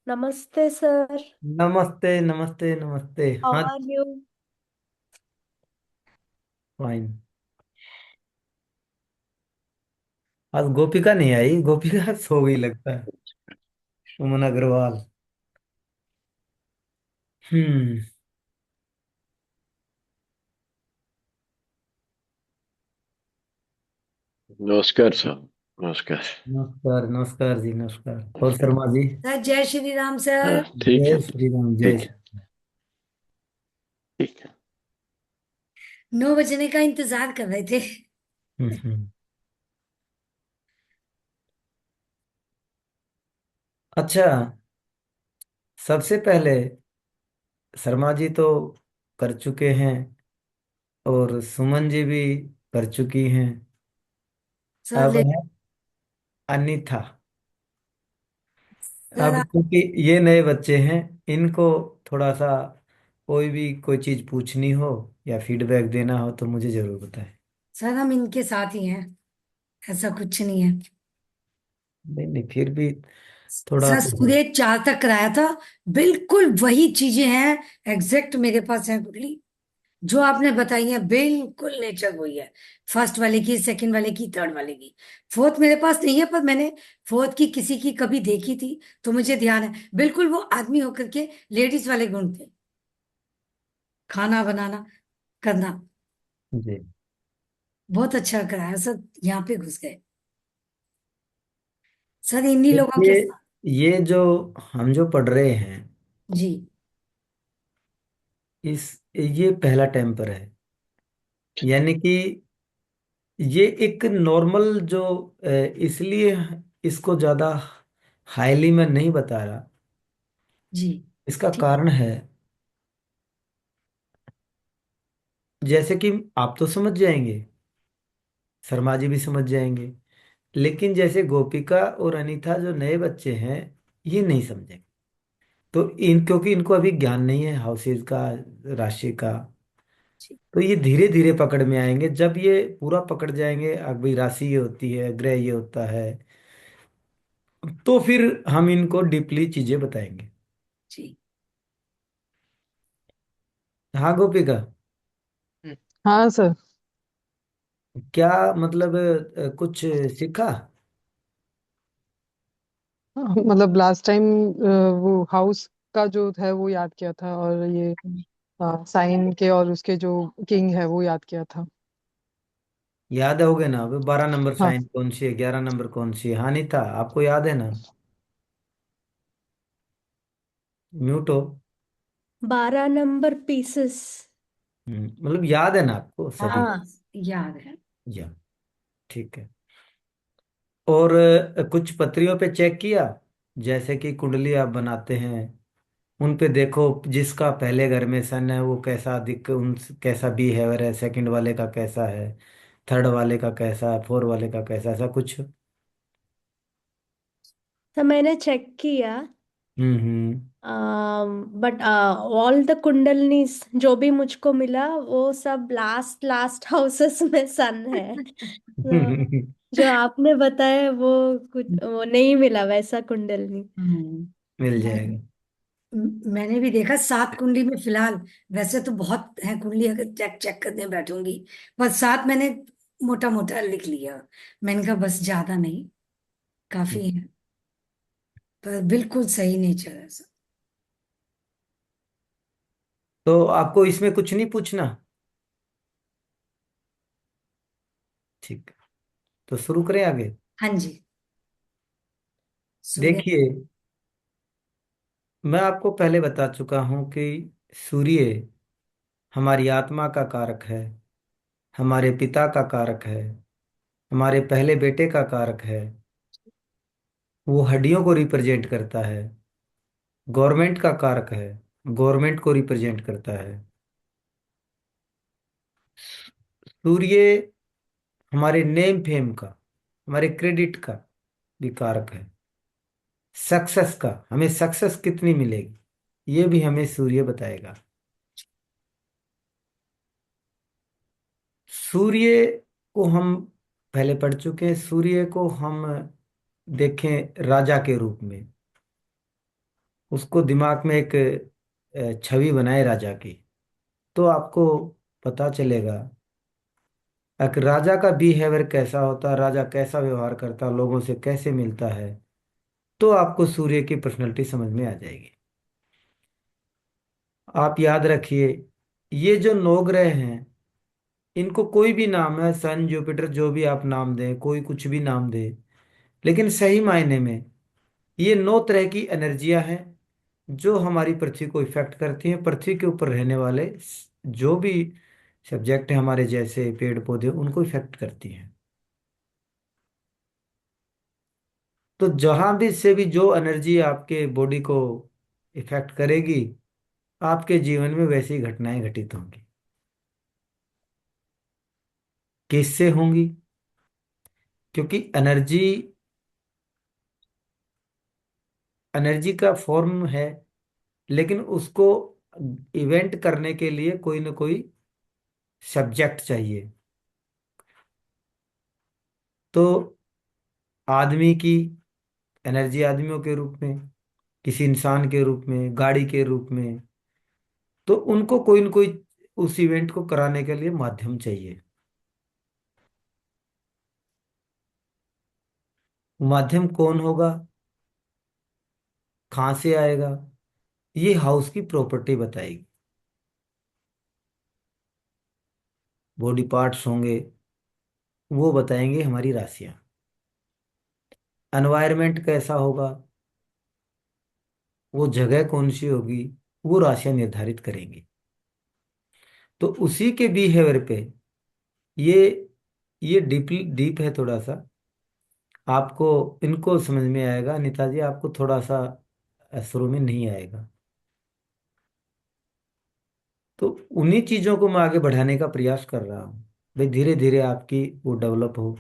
नमस्ते सर। नमस्ते नमस्ते नमस्ते। हाउ हाँ। Are you? फाइन। आज गोपिका नहीं आई, गोपिका सो गई लगता है। सुमन अग्रवाल। हम्म। नमस्कार साहब। नमस्कार। नमस्कार नमस्कार जी, नमस्कार। और शर्मा जी। सर जय श्री राम हाँ, सर। ठीक है। जय श्री राम, जय ठीक है। श्री। ठीक है। 9 बजने का इंतजार कर रहे थे। हम्म। अच्छा। सबसे पहले शर्मा जी तो कर चुके हैं, और सुमन जी भी कर चुकी हैं। सर अब ले है अनीथा। सर अब क्योंकि ये नए बच्चे हैं, इनको थोड़ा सा कोई चीज पूछनी हो या फीडबैक देना हो तो मुझे जरूर बताएं। सर हम इनके साथ ही हैं, ऐसा कुछ नहीं है। नहीं नहीं, फिर भी थोड़ा सर तो हो। सूर्य 4 तक कराया था, बिल्कुल वही चीजें हैं, एग्जैक्ट मेरे पास है कुंडली जो आपने बताई है, बिल्कुल नेचर वही है। फर्स्ट वाले की, सेकंड वाले की, थर्ड वाले की। फोर्थ मेरे पास नहीं है, पर मैंने फोर्थ की किसी की कभी देखी थी, तो मुझे ध्यान है, बिल्कुल वो आदमी होकर के लेडीज वाले गुण थे। खाना बनाना, करना, जी। बहुत अच्छा कराया सर। यहाँ पे घुस गए सर इन्हीं लोगों के देखिए, साथ। ये जो हम जो पढ़ रहे हैं, जी इस ये पहला टेम्पर है। यानी कि ये एक नॉर्मल जो इसलिए इसको ज्यादा हाईली मैं नहीं बता रहा। जी। इसका ठीक। कारण है, जैसे कि आप तो समझ जाएंगे, शर्मा जी भी समझ जाएंगे, लेकिन जैसे गोपिका और अनीता जो नए बच्चे हैं, ये नहीं समझेंगे। तो क्योंकि इनको अभी ज्ञान नहीं है हाउसेज का, राशि का। जी तो ये धीरे धीरे पकड़ में आएंगे। जब ये पूरा पकड़ जाएंगे, अभी राशि ये होती है, ग्रह ये होता है, तो फिर हम इनको डीपली चीजें बताएंगे। जी। हाँ गोपिका। हाँ सर। क्या मतलब, कुछ सीखा? मतलब लास्ट टाइम वो हाउस का जो है वो याद किया था, और ये साइन के और उसके जो किंग है वो याद किया था। याद हो गए ना? अभी 12 नंबर हाँ। साइन कौन सी है, 11 नंबर कौन सी है? हाँ नहीं था, आपको याद है ना? म्यूट हो। 12 नंबर पीसेस। मतलब याद है ना आपको सभी? हाँ याद है। या ठीक है। और कुछ पत्रियों पे चेक किया, जैसे कि कुंडली आप बनाते हैं, उन पे देखो जिसका पहले घर में सन है वो कैसा दिख उन कैसा बिहेवियर है, सेकंड वाले का कैसा है, थर्ड वाले का कैसा है, फोर वाले का कैसा, ऐसा कुछ? तो मैंने चेक किया। हम्म। बट ऑल द कुंडलनीस जो भी मुझको मिला वो सब लास्ट लास्ट हाउसेस में सन है। तो हम्म। जो आपने बताया वो कुछ वो नहीं मिला वैसा कुंडलनी। हम्म। मिल मैं- जाएगा। मैंने भी देखा 7 कुंडली में फिलहाल। वैसे तो बहुत है कुंडली, अगर चेक चेक करने बैठूंगी, पर 7 मैंने मोटा मोटा लिख लिया। मैंने कहा बस ज्यादा नहीं, काफी है। पर बिल्कुल सही नेचर है सर। तो आपको इसमें कुछ नहीं पूछना? ठीक है, तो शुरू करें आगे। हाँ जी। सूर्य। देखिए, मैं आपको पहले बता चुका हूं कि सूर्य हमारी आत्मा का कारक है, हमारे पिता का कारक है, हमारे पहले बेटे का कारक है। वो हड्डियों को रिप्रेजेंट करता है। गवर्नमेंट का कारक है, गवर्नमेंट को रिप्रेजेंट करता है। सूर्य हमारे नेम फेम का, हमारे क्रेडिट का भी कारक है। सक्सेस का, हमें सक्सेस कितनी मिलेगी ये भी हमें सूर्य बताएगा। सूर्य को हम पहले पढ़ चुके हैं। सूर्य को हम देखें राजा के रूप में, उसको दिमाग में एक छवि बनाए राजा की, तो आपको पता चलेगा कि राजा का बिहेवियर कैसा होता है, राजा कैसा व्यवहार करता है, लोगों से कैसे मिलता है। तो आपको सूर्य की पर्सनैलिटी समझ में आ जाएगी। आप याद रखिए, ये जो नौ ग्रह हैं, इनको कोई भी नाम है, सन जुपिटर जो भी आप नाम दें, कोई कुछ भी नाम दे, लेकिन सही मायने में ये नौ तरह की एनर्जियां हैं जो हमारी पृथ्वी को इफेक्ट करती हैं। पृथ्वी के ऊपर रहने वाले जो भी सब्जेक्ट हैं, हमारे जैसे पेड़ पौधे, उनको इफेक्ट करती हैं। तो जहां भी से भी जो एनर्जी आपके बॉडी को इफेक्ट करेगी, आपके जीवन में वैसी घटनाएं घटित होंगी। किससे होंगी? क्योंकि एनर्जी एनर्जी का फॉर्म है, लेकिन उसको इवेंट करने के लिए कोई ना कोई सब्जेक्ट चाहिए। तो आदमी की एनर्जी आदमियों के रूप में, किसी इंसान के रूप में, गाड़ी के रूप में, तो उनको कोई न कोई उस इवेंट को कराने के लिए माध्यम चाहिए। माध्यम कौन होगा, कहाँ से आएगा, ये हाउस की प्रॉपर्टी बताएगी। बॉडी पार्ट्स होंगे, वो बताएंगे हमारी राशियां। एनवायरनमेंट कैसा होगा, वो जगह कौन सी होगी, वो राशियां निर्धारित करेंगी। तो उसी के बिहेवियर पे ये ये डीपली डीप है थोड़ा सा। आपको इनको समझ में आएगा अनीता जी, आपको थोड़ा सा शुरू में नहीं आएगा। तो उन्हीं चीजों को मैं आगे बढ़ाने का प्रयास कर रहा हूँ भाई, धीरे धीरे आपकी वो डेवलप हो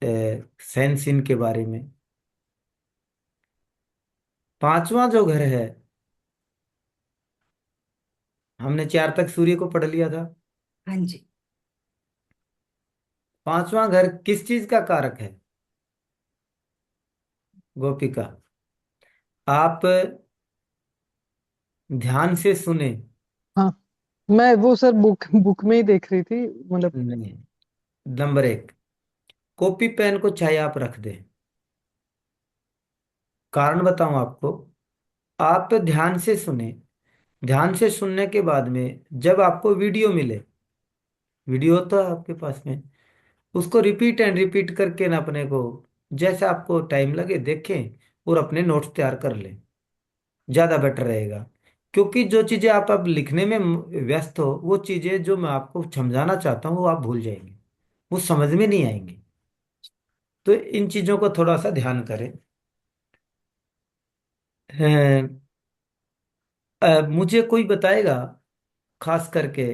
साइंस इनके बारे में। पांचवा जो घर है, हमने चार तक सूर्य को पढ़ लिया था। हाँ जी। पांचवा घर किस चीज का कारक है? गोपिका, आप ध्यान से सुने। हाँ, मैं वो सर बुक बुक में ही देख रही थी, मतलब। नहीं, नंबर एक, कॉपी पेन को चाहे आप रख दें। कारण बताऊं आपको, आप ध्यान से सुने। ध्यान से सुनने के बाद में जब आपको वीडियो मिले, वीडियो तो है आपके पास में, उसको रिपीट एंड रिपीट करके ना अपने को जैसे आपको टाइम लगे देखें, और अपने नोट्स तैयार कर लें, ज़्यादा बेटर रहेगा। क्योंकि जो चीज़ें आप अब लिखने में व्यस्त हो, वो चीज़ें जो मैं आपको समझाना चाहता हूँ वो आप भूल जाएंगे, वो समझ में नहीं आएंगी। तो इन चीज़ों को थोड़ा सा ध्यान करें। मुझे कोई बताएगा, खास करके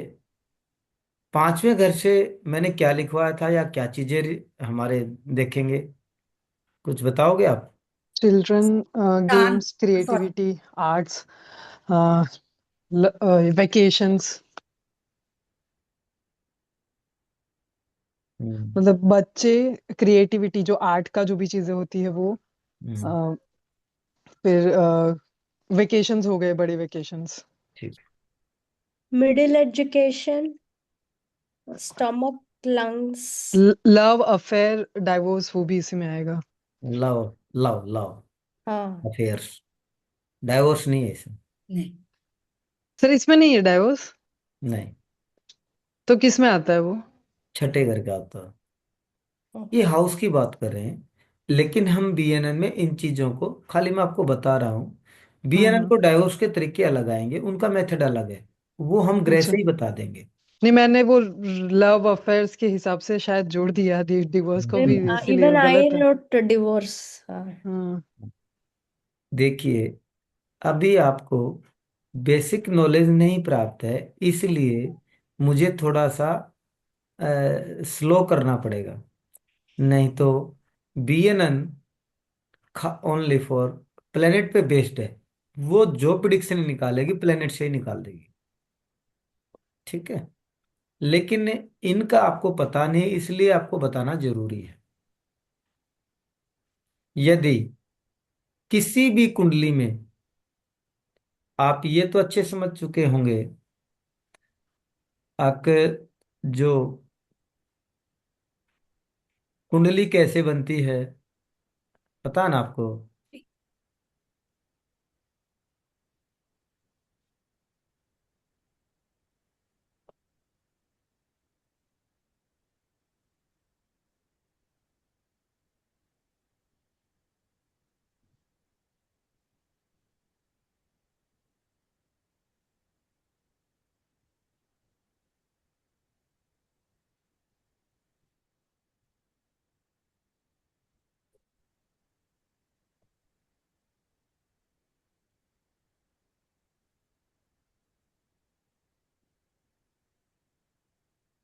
पांचवें घर से मैंने क्या लिखवाया था या क्या चीजें हमारे देखेंगे, कुछ बताओगे आप? चिल्ड्रन, काम। Games, sorry. Creativity, arts, vacations. Hmm. मतलब बच्चे, क्रिएटिविटी, जो आर्ट का जो भी चीजें होती है वो, हम्म। अ, फिर वेकेशंस हो गए, बड़े वेकेशंस। ठीक। Middle education, stomach, lungs. Love, affair, divorce, वो भी इसी में आएगा। लव, लव लव हाँ। अफेयर्स, डाइवोर्स नहीं है इसमें। नहीं। सर इसमें नहीं है डाइवोर्स? नहीं, तो किस में आता है वो? छठे घर का होता है। ये ओके। हाउस की बात कर रहे हैं, लेकिन हम बीएनएन में इन चीजों को खाली मैं आपको बता रहा हूँ। हाँ बीएनएन हाँ। को डाइवोर्स के तरीके अलग आएंगे, उनका मेथड अलग है, वो हम ग्रह अच्छा, से ही बता देंगे। नहीं मैंने वो लव अफेयर्स के हिसाब से शायद जोड़ दिया डिवोर्स को भी, इसीलिए इवन वो आई गलत है। Note divorce. हाँ। हाँ। देखिए, अभी आपको बेसिक नॉलेज नहीं प्राप्त है, इसलिए मुझे थोड़ा सा स्लो करना पड़ेगा। नहीं तो बीएनएन ओनली फॉर प्लेनेट पे बेस्ड है, वो जो प्रिडिक्शन निकालेगी प्लेनेट से ही निकाल देगी। ठीक है, लेकिन इनका आपको पता नहीं, इसलिए आपको बताना जरूरी है। यदि किसी भी कुंडली में, आप ये तो अच्छे समझ चुके होंगे, आपके जो कुंडली कैसे बनती है, पता है ना आपको?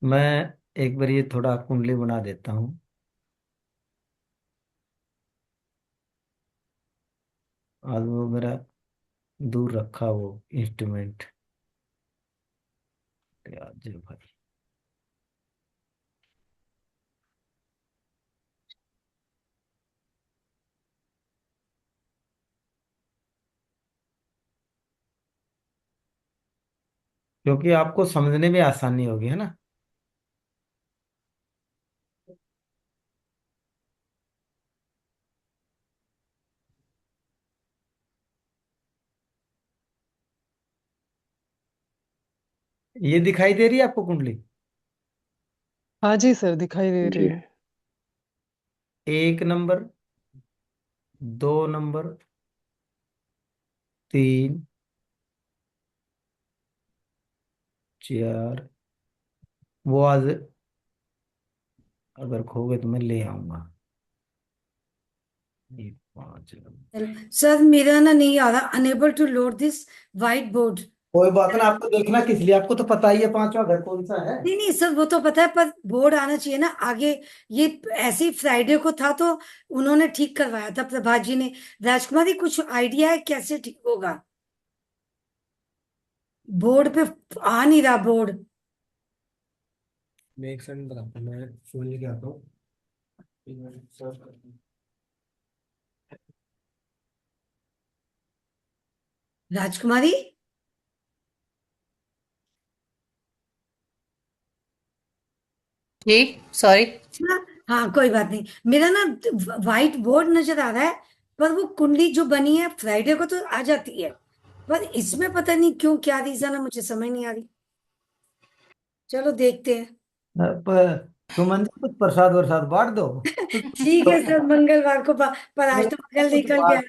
मैं एक बार ये थोड़ा कुंडली बना देता हूँ। आज वो मेरा दूर रखा वो इंस्ट्रूमेंट, यार जी भाई। क्योंकि आपको समझने में आसानी होगी, है ना? ये दिखाई दे रही है आपको कुंडली? हाँ जी सर, दिखाई दे रही जी। है। 1 नंबर, 2 नंबर, 3, 4। वो आज अगर खोगे तो मैं ले आऊंगा। ये 5 नंबर। सर मेरा ना नहीं आ रहा, unable to load this white board. कोई बात ना, आपको देखना किस लिए, आपको तो पता ही है पांचवा घर कौन सा है। नहीं नहीं सर, वो तो पता है, पर बोर्ड आना चाहिए ना आगे। ये ऐसे ही फ्राइडे को था तो उन्होंने ठीक करवाया था प्रभात जी ने। राजकुमारी कुछ आइडिया है कैसे ठीक होगा? बोर्ड पे आ नहीं रहा बोर्ड। मैं एक सेकंड बताता हूँ, मैं फोन लेके आता हूँ। एक मिनट, सर्च करता हूँ। राजकुमारी। जी सॉरी। हाँ हाँ, कोई बात नहीं। मेरा ना व्हाइट बोर्ड नजर आ रहा है, पर वो कुंडली जो बनी है फ्राइडे को तो आ जाती है, पर इसमें पता नहीं क्यों, क्या रीजन है, मुझे समझ नहीं आ रही। चलो देखते हैं। सुमन जी, कुछ प्रसाद वरसाद बांट दो। ठीक है सर, मंगलवार को पर आज तो मंगल कुछ निकल गया। बात,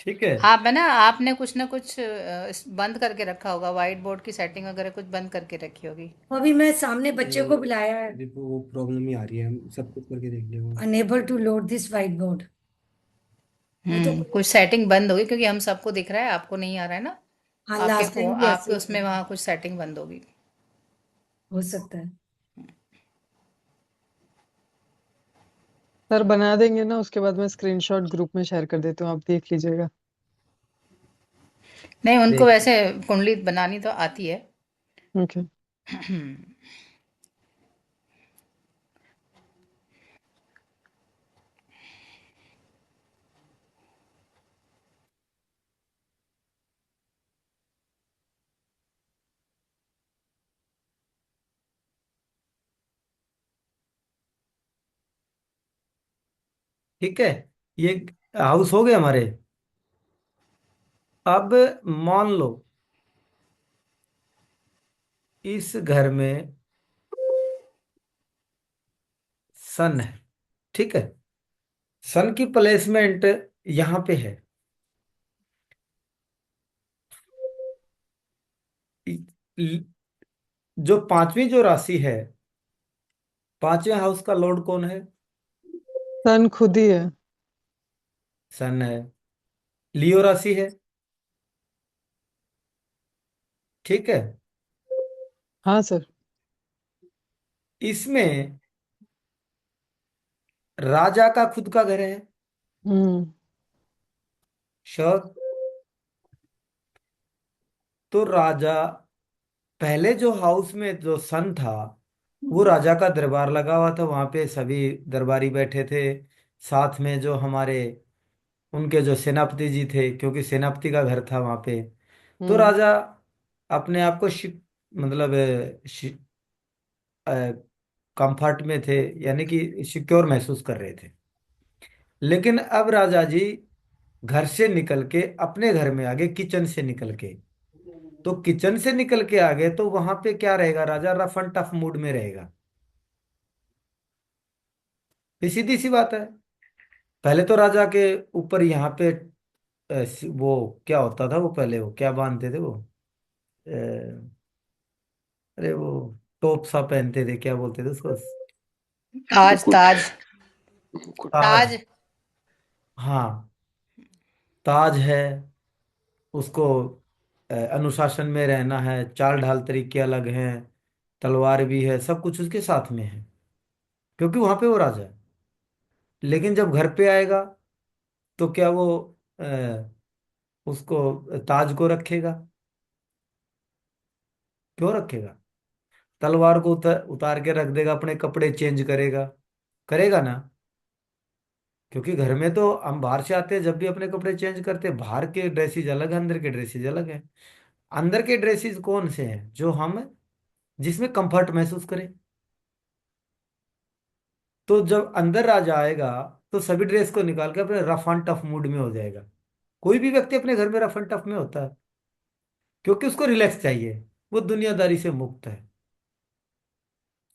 ठीक है। आप है ना, आपने कुछ ना कुछ बंद करके रखा होगा, व्हाइट बोर्ड की सेटिंग वगैरह कुछ बंद करके रखी होगी। अभी मैं सामने बच्चे को बुलाया है। देखो वो प्रॉब्लम ही आ रही है, हम सब कुछ करके देख लेंगे। Unable to load this white board. वो तो कुछ सेटिंग बंद होगी क्योंकि हम सबको दिख रहा है, आपको नहीं आ रहा है ना। हाँ, आपके लास्ट टाइम फोन, भी ऐसे आपके ही उसमें हुआ। वहाँ कुछ सेटिंग बंद होगी। हो सकता है। सर बना देंगे ना, उसके बाद मैं स्क्रीनशॉट ग्रुप में शेयर कर देती हूँ, आप देख लीजिएगा। नहीं, उनको देख, वैसे कुंडली बनानी तो आती है। ओके। ठीक है। ये हाउस हो गए हमारे। अब मान लो इस घर में सन है, ठीक है। सन की प्लेसमेंट यहाँ पे है। इ- इ- जो पांचवी जो राशि है, पांचवें हाउस का लॉर्ड कौन है? सन खुद ही है। सन है। लियो राशि है, ठीक है। हाँ सर। इसमें राजा का खुद का घर है, हम्म। श्योर। तो राजा, पहले जो हाउस में जो सन था, वो राजा का दरबार लगा हुआ था, वहां पे सभी दरबारी बैठे थे। साथ में जो हमारे उनके जो सेनापति जी थे, क्योंकि सेनापति का घर था वहां पे, तो हम्म। राजा अपने आप को मतलब कंफर्ट में थे, यानी कि सिक्योर महसूस कर रहे थे। लेकिन अब राजा जी घर से निकल के अपने घर में आ गए, किचन से निकल के। तो किचन से निकल के आ गए तो वहां पे क्या रहेगा, राजा रफ एंड टफ मूड में रहेगा। ये सीधी सी बात है। पहले तो राजा के ऊपर यहाँ पे वो क्या होता था, वो पहले वो क्या बांधते थे वो, अ, अरे वो टोप सा पहनते थे, क्या बोलते थे उसको, ताज मुकुट। ताज मुकुट। ताज। ताज। हाँ, ताज है। उसको अनुशासन में रहना है, चाल ढाल तरीके अलग हैं, तलवार भी है, सब कुछ उसके साथ में है, क्योंकि वहां पे वो राजा है। लेकिन जब घर पे आएगा तो क्या वो उसको ताज को रखेगा? क्यों रखेगा? तलवार को उतार के रख देगा, अपने कपड़े चेंज करेगा, करेगा ना? क्योंकि घर में तो हम बाहर से आते हैं, जब भी अपने कपड़े चेंज करते हैं, बाहर के ड्रेसेस अलग है, अंदर के ड्रेसेस अलग है। अंदर के ड्रेसेस कौन से हैं, जो हम जिसमें कंफर्ट महसूस करें। तो जब अंदर राजा आएगा तो सभी ड्रेस को निकाल के अपने रफ एंड टफ मूड में हो जाएगा। कोई भी व्यक्ति अपने घर में रफ एंड टफ में होता है, क्योंकि उसको रिलैक्स चाहिए, वो दुनियादारी से मुक्त है।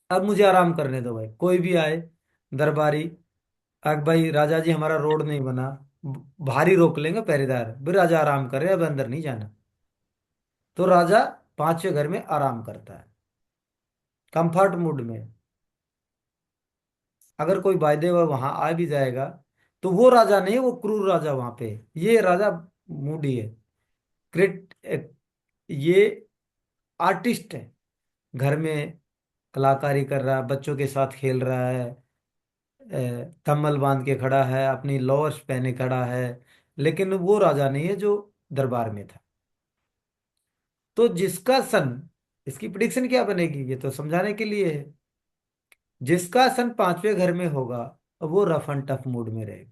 अब मुझे आराम करने दो भाई, कोई भी आए दरबारी, अब भाई राजा जी हमारा रोड नहीं बना, भारी रोक लेंगे पहरेदार, भी राजा आराम कर रहे हैं, अब अंदर नहीं जाना। तो राजा पांचवें घर में आराम करता है, कंफर्ट मूड में। अगर कोई वायदे वहां आ भी जाएगा तो वो राजा नहीं है, वो क्रूर राजा वहां पे। ये राजा मूडी है, क्रिट ये आर्टिस्ट है। घर में कलाकारी कर रहा है, बच्चों के साथ खेल रहा है, कम्बल बांध के खड़ा है, अपनी लोअर्स पहने खड़ा है। लेकिन वो राजा नहीं है जो दरबार में था। तो जिसका सन, इसकी प्रिडिक्शन क्या बनेगी, ये तो समझाने के लिए है। जिसका सन पांचवें घर में होगा वो रफ एंड टफ मूड में रहेगा।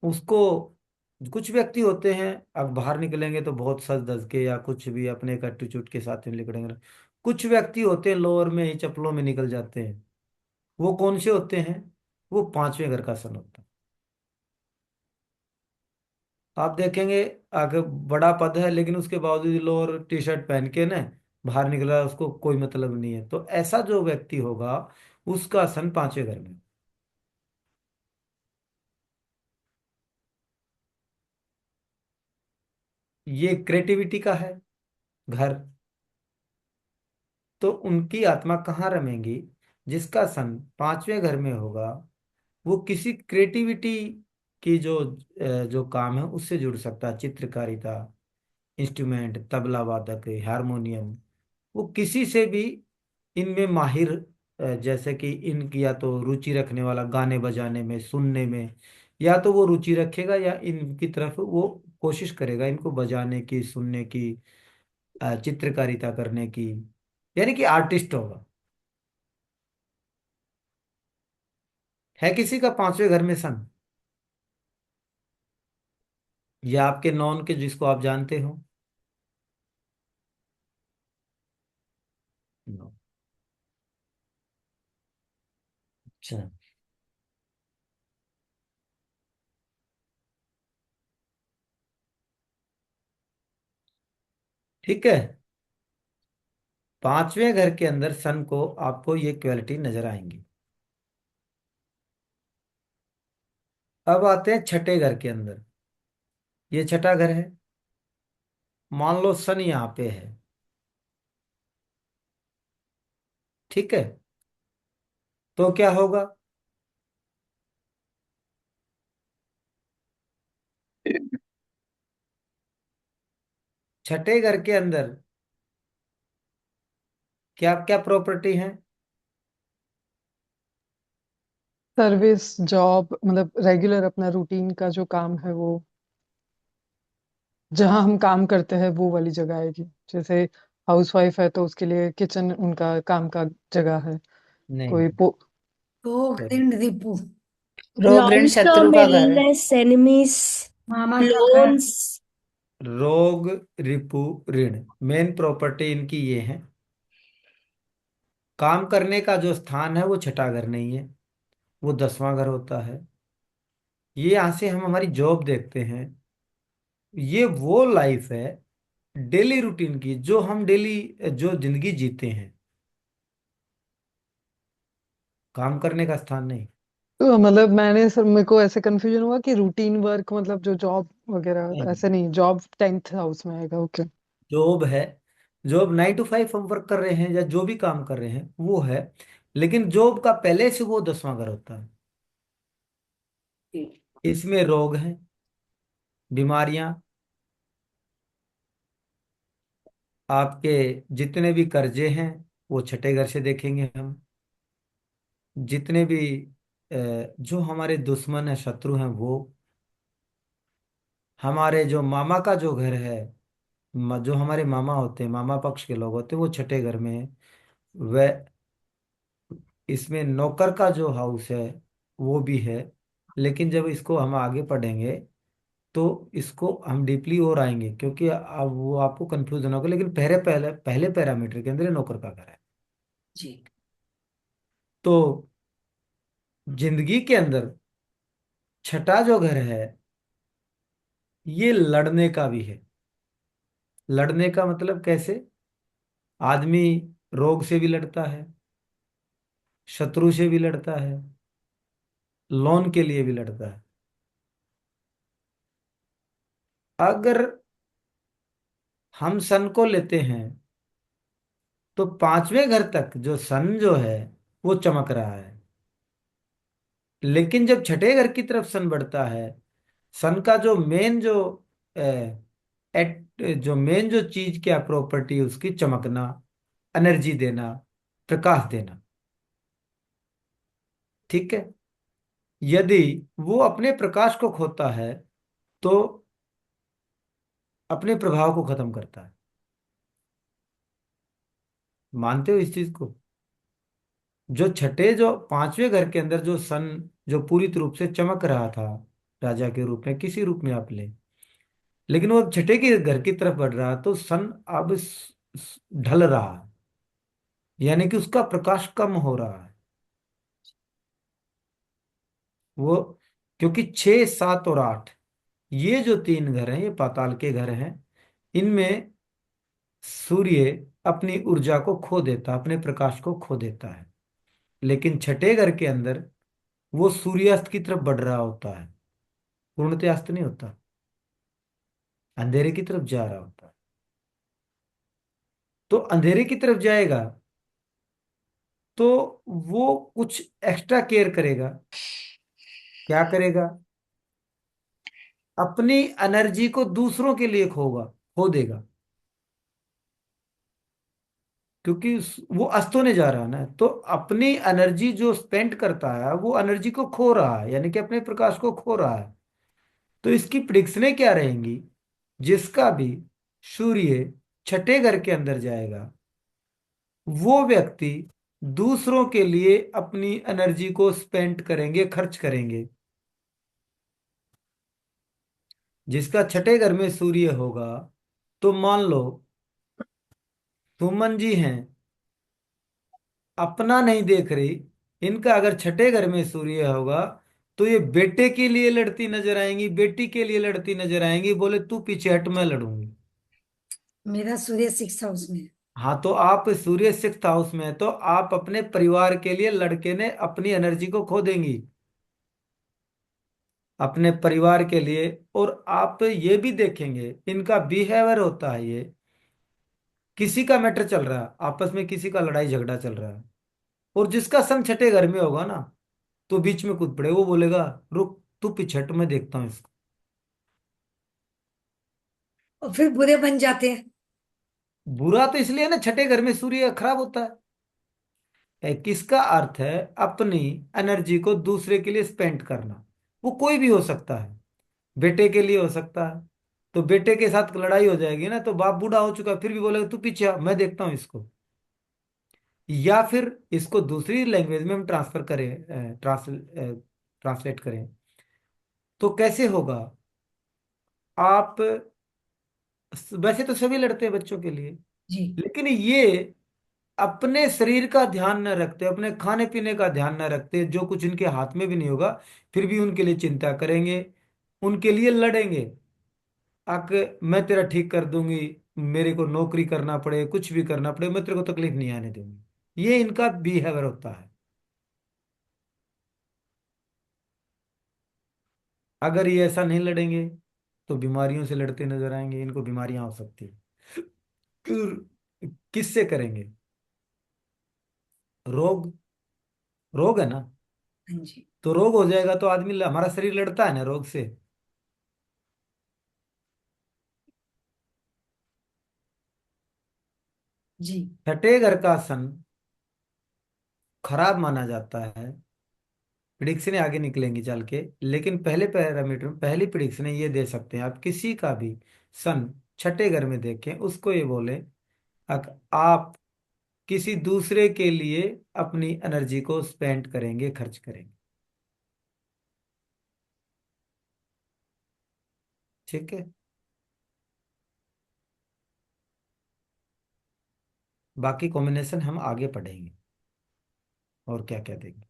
उसको, कुछ व्यक्ति होते हैं, अब बाहर निकलेंगे तो बहुत सज धज के या कुछ भी अपने कट्टू चुट के साथ में निकलेंगे। कुछ व्यक्ति होते हैं लोअर में ही चप्पलों में निकल जाते हैं। वो कौन से होते हैं? वो पांचवें घर का सन होता है। आप देखेंगे आगे बड़ा पद है, लेकिन उसके बावजूद लोअर टी शर्ट पहन के ना बाहर निकला, उसको कोई मतलब नहीं है। तो ऐसा जो व्यक्ति होगा उसका सन पांचवें घर में। ये क्रिएटिविटी का है घर। तो उनकी आत्मा कहाँ रमेंगी? जिसका सन पांचवें घर में होगा वो किसी क्रिएटिविटी की जो काम है उससे जुड़ सकता है। चित्रकारिता, इंस्ट्रूमेंट, तबला वादक, हारमोनियम, वो किसी से भी इनमें माहिर, जैसे कि इनकी या तो रुचि रखने वाला गाने बजाने में, सुनने में, या तो वो रुचि रखेगा या इनकी तरफ वो कोशिश करेगा, इनको बजाने की, सुनने की, चित्रकारिता करने की, यानी कि आर्टिस्ट होगा। है किसी का पांचवें घर में सन, या आपके नॉन के जिसको आप जानते हो? नो। अच्छा, ठीक है। पांचवें घर के अंदर सन को आपको ये क्वालिटी नजर आएंगी। अब आते हैं छठे घर के अंदर। ये छठा घर है, मान लो सन यहाँ पे है, ठीक है। तो क्या होगा? छठे घर के अंदर क्या क्या प्रॉपर्टी है? सर्विस, जॉब, मतलब रेगुलर अपना रूटीन का जो काम है वो, जहाँ हम काम करते हैं वो वाली जगह आएगी। जैसे हाउस वाइफ है तो उसके लिए किचन उनका काम का जगह है। नहीं, कोई पो रोग ऋण रिपू। रोग ऋण लॉन्ग शत्रु टर्म का घर है। इलनेस, एनिमीज, मामा का घर। लोन्स। रोग, रिपु, ऋण, मेन प्रॉपर्टी इनकी ये है। काम करने का जो स्थान है वो छठा घर नहीं है, वो 10वां घर होता है। ये यहाँ से हम हमारी जॉब देखते हैं। ये वो लाइफ है डेली रूटीन की, जो हम डेली जो जिंदगी जीते हैं, काम करने का स्थान नहीं। तो मतलब मैंने सर मेरे को ऐसे कंफ्यूजन हुआ कि रूटीन वर्क मतलब जो जॉब वगैरह नहीं, ऐसे नहीं, जॉब 10th हाउस में आएगा। ओके। जॉब है। जॉब 9 to 5 हम वर्क कर रहे हैं या जो भी काम कर रहे हैं वो है, लेकिन जॉब का पहले से वो 10वां घर होता है। इसमें रोग हैं, बीमारियां, आपके जितने भी कर्जे हैं वो छठे घर से देखेंगे हम। जितने भी जो हमारे दुश्मन है, शत्रु हैं, वो हमारे जो मामा का जो घर है, जो हमारे मामा होते हैं, मामा पक्ष के लोग होते हैं, वो छठे घर में है। वह इसमें नौकर का जो हाउस है वो भी है। लेकिन जब इसको हम आगे पढ़ेंगे तो इसको हम डीपली और आएंगे, क्योंकि अब वो आपको कंफ्यूजन होगा, लेकिन पहले पहले पहले पैरामीटर के अंदर ये नौकर का घर है। जी। तो जिंदगी के अंदर छठा जो घर है ये लड़ने का भी है। लड़ने का मतलब कैसे? आदमी रोग से भी लड़ता है, शत्रु से भी लड़ता है, लोन के लिए भी लड़ता है। अगर हम सन को लेते हैं तो 5वें घर तक जो सन जो है वो चमक रहा है। लेकिन जब छठे घर की तरफ सन बढ़ता है, सन का जो मेन जो जो मेन जो चीज क्या प्रॉपर्टी है उसकी, चमकना, एनर्जी देना, प्रकाश देना। ठीक है। यदि वो अपने प्रकाश को खोता है तो अपने प्रभाव को खत्म करता है। मानते हो इस चीज को? जो छठे जो 5वें घर के अंदर जो सन जो पूरी रूप से चमक रहा था, राजा के रूप में, किसी रूप में आप ले, लेकिन वो अब छठे के घर की तरफ बढ़ रहा, तो सन अब ढल रहा है, यानी कि उसका प्रकाश कम हो रहा है। वो क्योंकि 6, 7 और 8 ये जो 3 घर हैं, ये पाताल के घर हैं। इनमें सूर्य अपनी ऊर्जा को खो देता, अपने प्रकाश को खो देता है। लेकिन छठे घर के अंदर वो सूर्यास्त की तरफ बढ़ रहा होता है, पूर्णतः अस्त नहीं होता, अंधेरे की तरफ जा रहा होता है। तो अंधेरे की तरफ जाएगा तो वो कुछ एक्स्ट्रा केयर करेगा। क्या करेगा? अपनी एनर्जी को दूसरों के लिए खो देगा, क्योंकि वो अस्त होने जा रहा है ना। तो अपनी एनर्जी जो स्पेंड करता है वो एनर्जी को खो रहा है, यानी कि अपने प्रकाश को खो रहा है। तो इसकी प्रिडिक्शनें क्या रहेंगी? जिसका भी सूर्य छठे घर के अंदर जाएगा वो व्यक्ति दूसरों के लिए अपनी एनर्जी को स्पेंड करेंगे, खर्च करेंगे। जिसका छठे घर में सूर्य होगा, तो मान लो सुमन जी हैं, अपना नहीं देख रही, इनका अगर छठे घर में सूर्य होगा तो ये बेटे के लिए लड़ती नजर आएंगी, बेटी के लिए लड़ती नजर आएंगी, बोले तू पीछे हट मैं लड़ूंगी। मेरा सूर्य 6th हाउस में है। हाँ, तो आप सूर्य 6th हाउस में है तो आप अपने परिवार के लिए, लड़के ने अपनी एनर्जी को खो देंगी अपने परिवार के लिए। और आप ये भी देखेंगे इनका बिहेवियर होता है, ये किसी का मैटर चल रहा है, आपस में किसी का लड़ाई झगड़ा चल रहा है, और जिसका सन छठे घर में होगा ना, तो बीच में कूद पड़े, वो बोलेगा रुक तू पीछे हट मैं देखता हूँ इसको। और फिर बुरे बन जाते हैं। बुरा तो इसलिए ना, छठे घर में सूर्य खराब होता है। किसका अर्थ है? अपनी एनर्जी को दूसरे के लिए स्पेंड करना। वो कोई भी हो सकता है, बेटे के लिए हो सकता है। तो बेटे के साथ लड़ाई हो जाएगी ना, तो बाप बूढ़ा हो चुका फिर भी बोलेगा तू पीछे आ, मैं देखता हूँ इसको। या फिर इसको दूसरी लैंग्वेज में हम ट्रांसफर करें, ट्रांसलेट करें, तो कैसे होगा? आप, वैसे तो सभी लड़ते हैं बच्चों के लिए, जी लेकिन ये अपने शरीर का ध्यान न रखते, अपने खाने पीने का ध्यान न रखते, जो कुछ इनके हाथ में भी नहीं होगा, फिर भी उनके लिए चिंता करेंगे, उनके लिए लड़ेंगे। आके मैं तेरा ठीक कर दूंगी, मेरे को नौकरी करना पड़े, कुछ भी करना पड़े, मैं तेरे को तकलीफ नहीं आने दूंगी। ये इनका बिहेवियर होता है। अगर ये ऐसा नहीं लड़ेंगे तो बीमारियों से लड़ते नजर आएंगे, इनको बीमारियां हो सकती है। फिर किससे करेंगे? रोग, रोग है ना। हाँ जी तो रोग हो जाएगा तो आदमी, हमारा शरीर लड़ता है ना रोग से। जी छठे घर का सन खराब माना जाता है। प्रिडिक्शन आगे निकलेंगी चल के, लेकिन पहले पैरामीटर में पहली प्रिडिक्शन ये दे सकते हैं, आप किसी का भी सन छठे घर में देखें, उसको ये बोले आप किसी दूसरे के लिए अपनी एनर्जी को स्पेंड करेंगे, खर्च करेंगे। ठीक है। बाकी कॉम्बिनेशन हम आगे पढ़ेंगे और क्या क्या देंगे।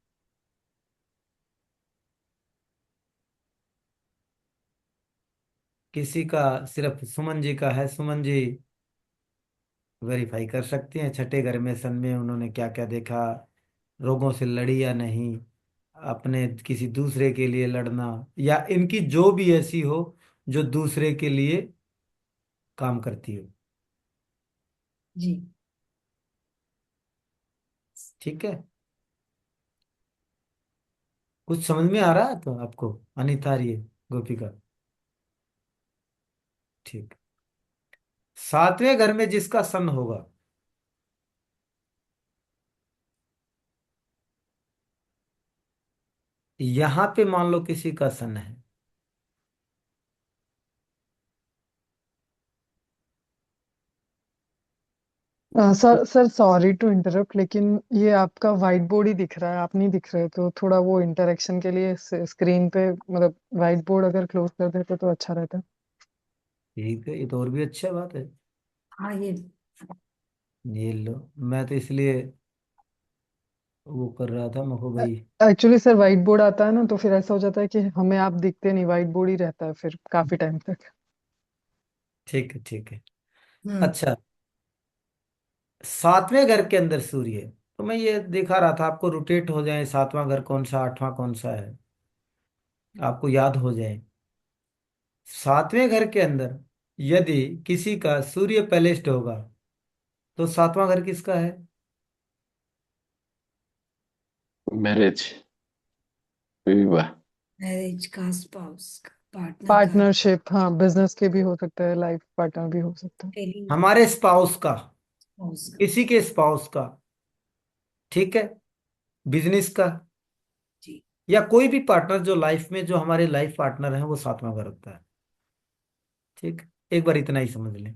किसी का सिर्फ सुमन जी का है, सुमन जी वेरीफाई कर सकती हैं छठे घर में सन में उन्होंने क्या क्या देखा, रोगों से लड़ी या नहीं, अपने किसी दूसरे के लिए लड़ना, या इनकी जो भी ऐसी हो जो दूसरे के लिए काम करती हो। जी ठीक है। कुछ समझ में आ रहा है तो आपको, अनिता, आ रही है गोपिका? ठीक। सातवें घर में जिसका सन होगा, यहां पे मान लो किसी का सन है, sir sir sorry to interrupt, लेकिन ये आपका व्हाइट बोर्ड ही दिख रहा है, आप नहीं दिख रहे, तो थोड़ा वो इंटरेक्शन के लिए स्क्रीन पे मतलब व्हाइट बोर्ड अगर क्लोज कर देते तो अच्छा रहता। ठीक है, ये तो और भी अच्छा बात है। हाँ ये ये लो, मैं तो इसलिए वो कर रहा था, मैं को भाई। एक्चुअली सर व्हाइट बोर्ड आता है ना, तो फिर ऐसा हो जाता है कि हमें आप दिखते नहीं, व्हाइट बोर्ड ही रहता है फिर काफी टाइम तक। ठीक है, ठीक है। हम्म अच्छा, सातवें घर के अंदर सूर्य है, तो मैं ये दिखा रहा था आपको, रोटेट हो जाए, सातवां घर कौन सा, आठवां कौन सा है, आपको याद हो जाए। सातवें घर के अंदर यदि किसी का सूर्य पैलेस्ड होगा, तो सातवां घर किसका है? मैरिज, विवाह। मैरिज का, स्पाउस का, पार्टनर का, पार्टनरशिप, हाँ, बिजनेस के भी हो सकता है, लाइफ पार्टनर भी हो सकता है। फेलिंग का, हमारे स्पाउस का, स्पाउस का। किसी के स्पाउस का। ठीक है। बिजनेस का, जी या कोई भी पार्टनर जो लाइफ में, जो हमारे लाइफ पार्टनर है, वो सातवां घर होता है। ठीक। एक बार इतना ही समझ लें।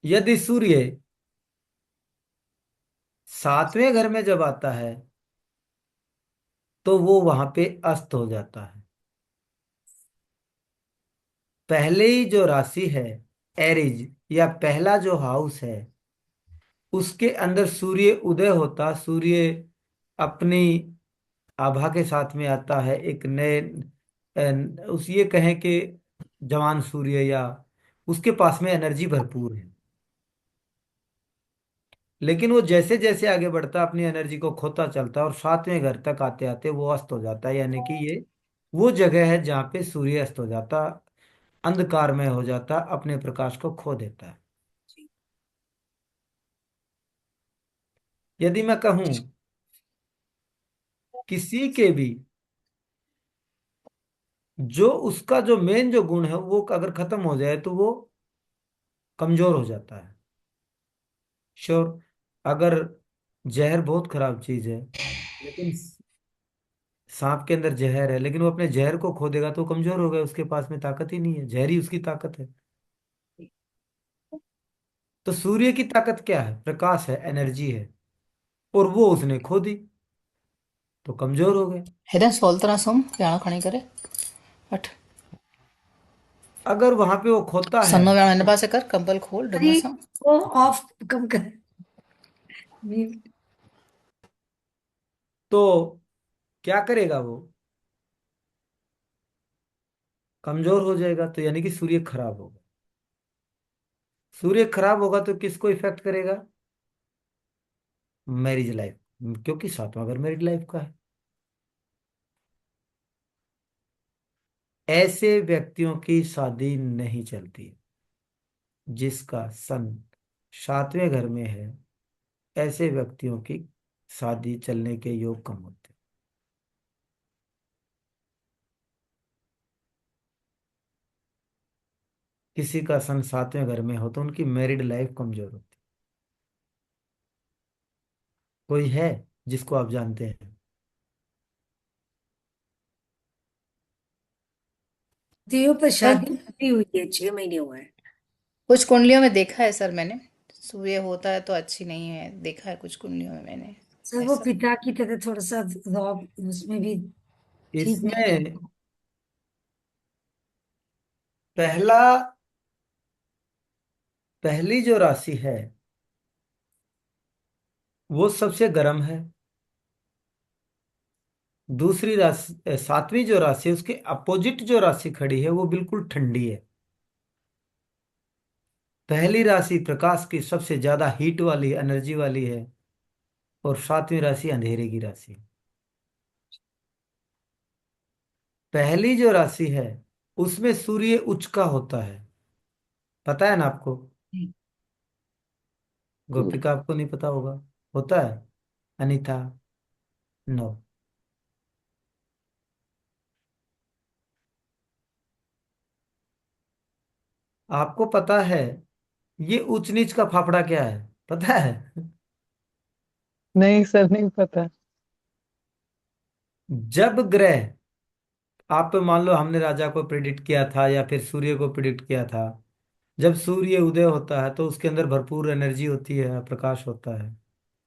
यदि सूर्य सातवें घर में जब आता है, तो वो वहां पे अस्त हो जाता है। पहले ही जो राशि है, एरिज, या पहला जो हाउस है, उसके अंदर सूर्य उदय होता, सूर्य अपनी आभा के साथ में आता है, एक नए उस ये कहें कि जवान सूर्य, या उसके पास में एनर्जी भरपूर है। लेकिन वो जैसे जैसे आगे बढ़ता अपनी एनर्जी को खोता चलता, और सातवें घर तक आते आते वो अस्त हो जाता है, यानी कि ये वो जगह है जहाँ पे सूर्य अस्त हो जाता, अंधकार में हो जाता, अपने प्रकाश को खो देता है। यदि मैं कहूं किसी के भी, जो उसका जो मेन जो गुण है वो अगर खत्म हो जाए तो वो कमजोर हो जाता है। श्योर। अगर जहर बहुत खराब चीज है, लेकिन सांप के अंदर जहर है, लेकिन वो अपने जहर को खो देगा तो कमजोर हो गया, उसके पास में ताकत ही नहीं है, जहर ही उसकी ताकत है। तो सूर्य की ताकत क्या है? प्रकाश है, एनर्जी है, और वो उसने खो दी तो कमजोर हो गए। हिरन सोलतना सोम व्याण खणी करे अठ अगर वहां पे वो खोता है सन्नो व्याण इन पासे कर कंबल खोल अरे ढंग सा। वो ऑफ कम कर म्यूट। तो क्या करेगा वो? कमजोर हो जाएगा, तो यानी कि सूर्य खराब होगा। सूर्य खराब होगा तो किसको इफेक्ट करेगा? मैरिज लाइफ, क्योंकि सातवां घर मैरिज लाइफ का है। ऐसे व्यक्तियों की शादी नहीं चलती जिसका सन सातवें घर में है। ऐसे व्यक्तियों की शादी चलने के योग कम होते हैं। किसी का सन सातवें घर में हो तो उनकी मैरिड लाइफ कमजोर होती है। कोई है जिसको आप जानते हैं? दियो पर सर शादी भी हुई है, 6 महीने हुए हैं। कुछ कुंडलियों में देखा है सर मैंने, सूर्य होता है तो अच्छी नहीं है, देखा है कुछ कुंडलियों में मैंने सर वो ऐसा। पिता की तरह थोड़ा सा रॉब उसमें भी ठीक नहीं है। इसमें पहला पहली जो राशि है वो सबसे गर्म है। दूसरी राशि सातवीं जो राशि है उसके अपोजिट जो राशि खड़ी है वो बिल्कुल ठंडी है। पहली राशि प्रकाश की सबसे ज्यादा हीट वाली, एनर्जी वाली है, और सातवीं राशि अंधेरे की राशि है। पहली जो राशि है उसमें सूर्य उच्च का होता है, पता है ना आपको? गोपिका, आपको नहीं पता होगा? होता है? अनीता? नो। आपको पता है ये ऊंच नीच का फाफड़ा क्या है? पता है? नहीं सर, नहीं पता। जब ग्रह, आप मान लो हमने राजा को प्रिडिक्ट किया था या फिर सूर्य को प्रिडिक्ट किया था, जब सूर्य उदय होता है तो उसके अंदर भरपूर एनर्जी होती है, प्रकाश होता है।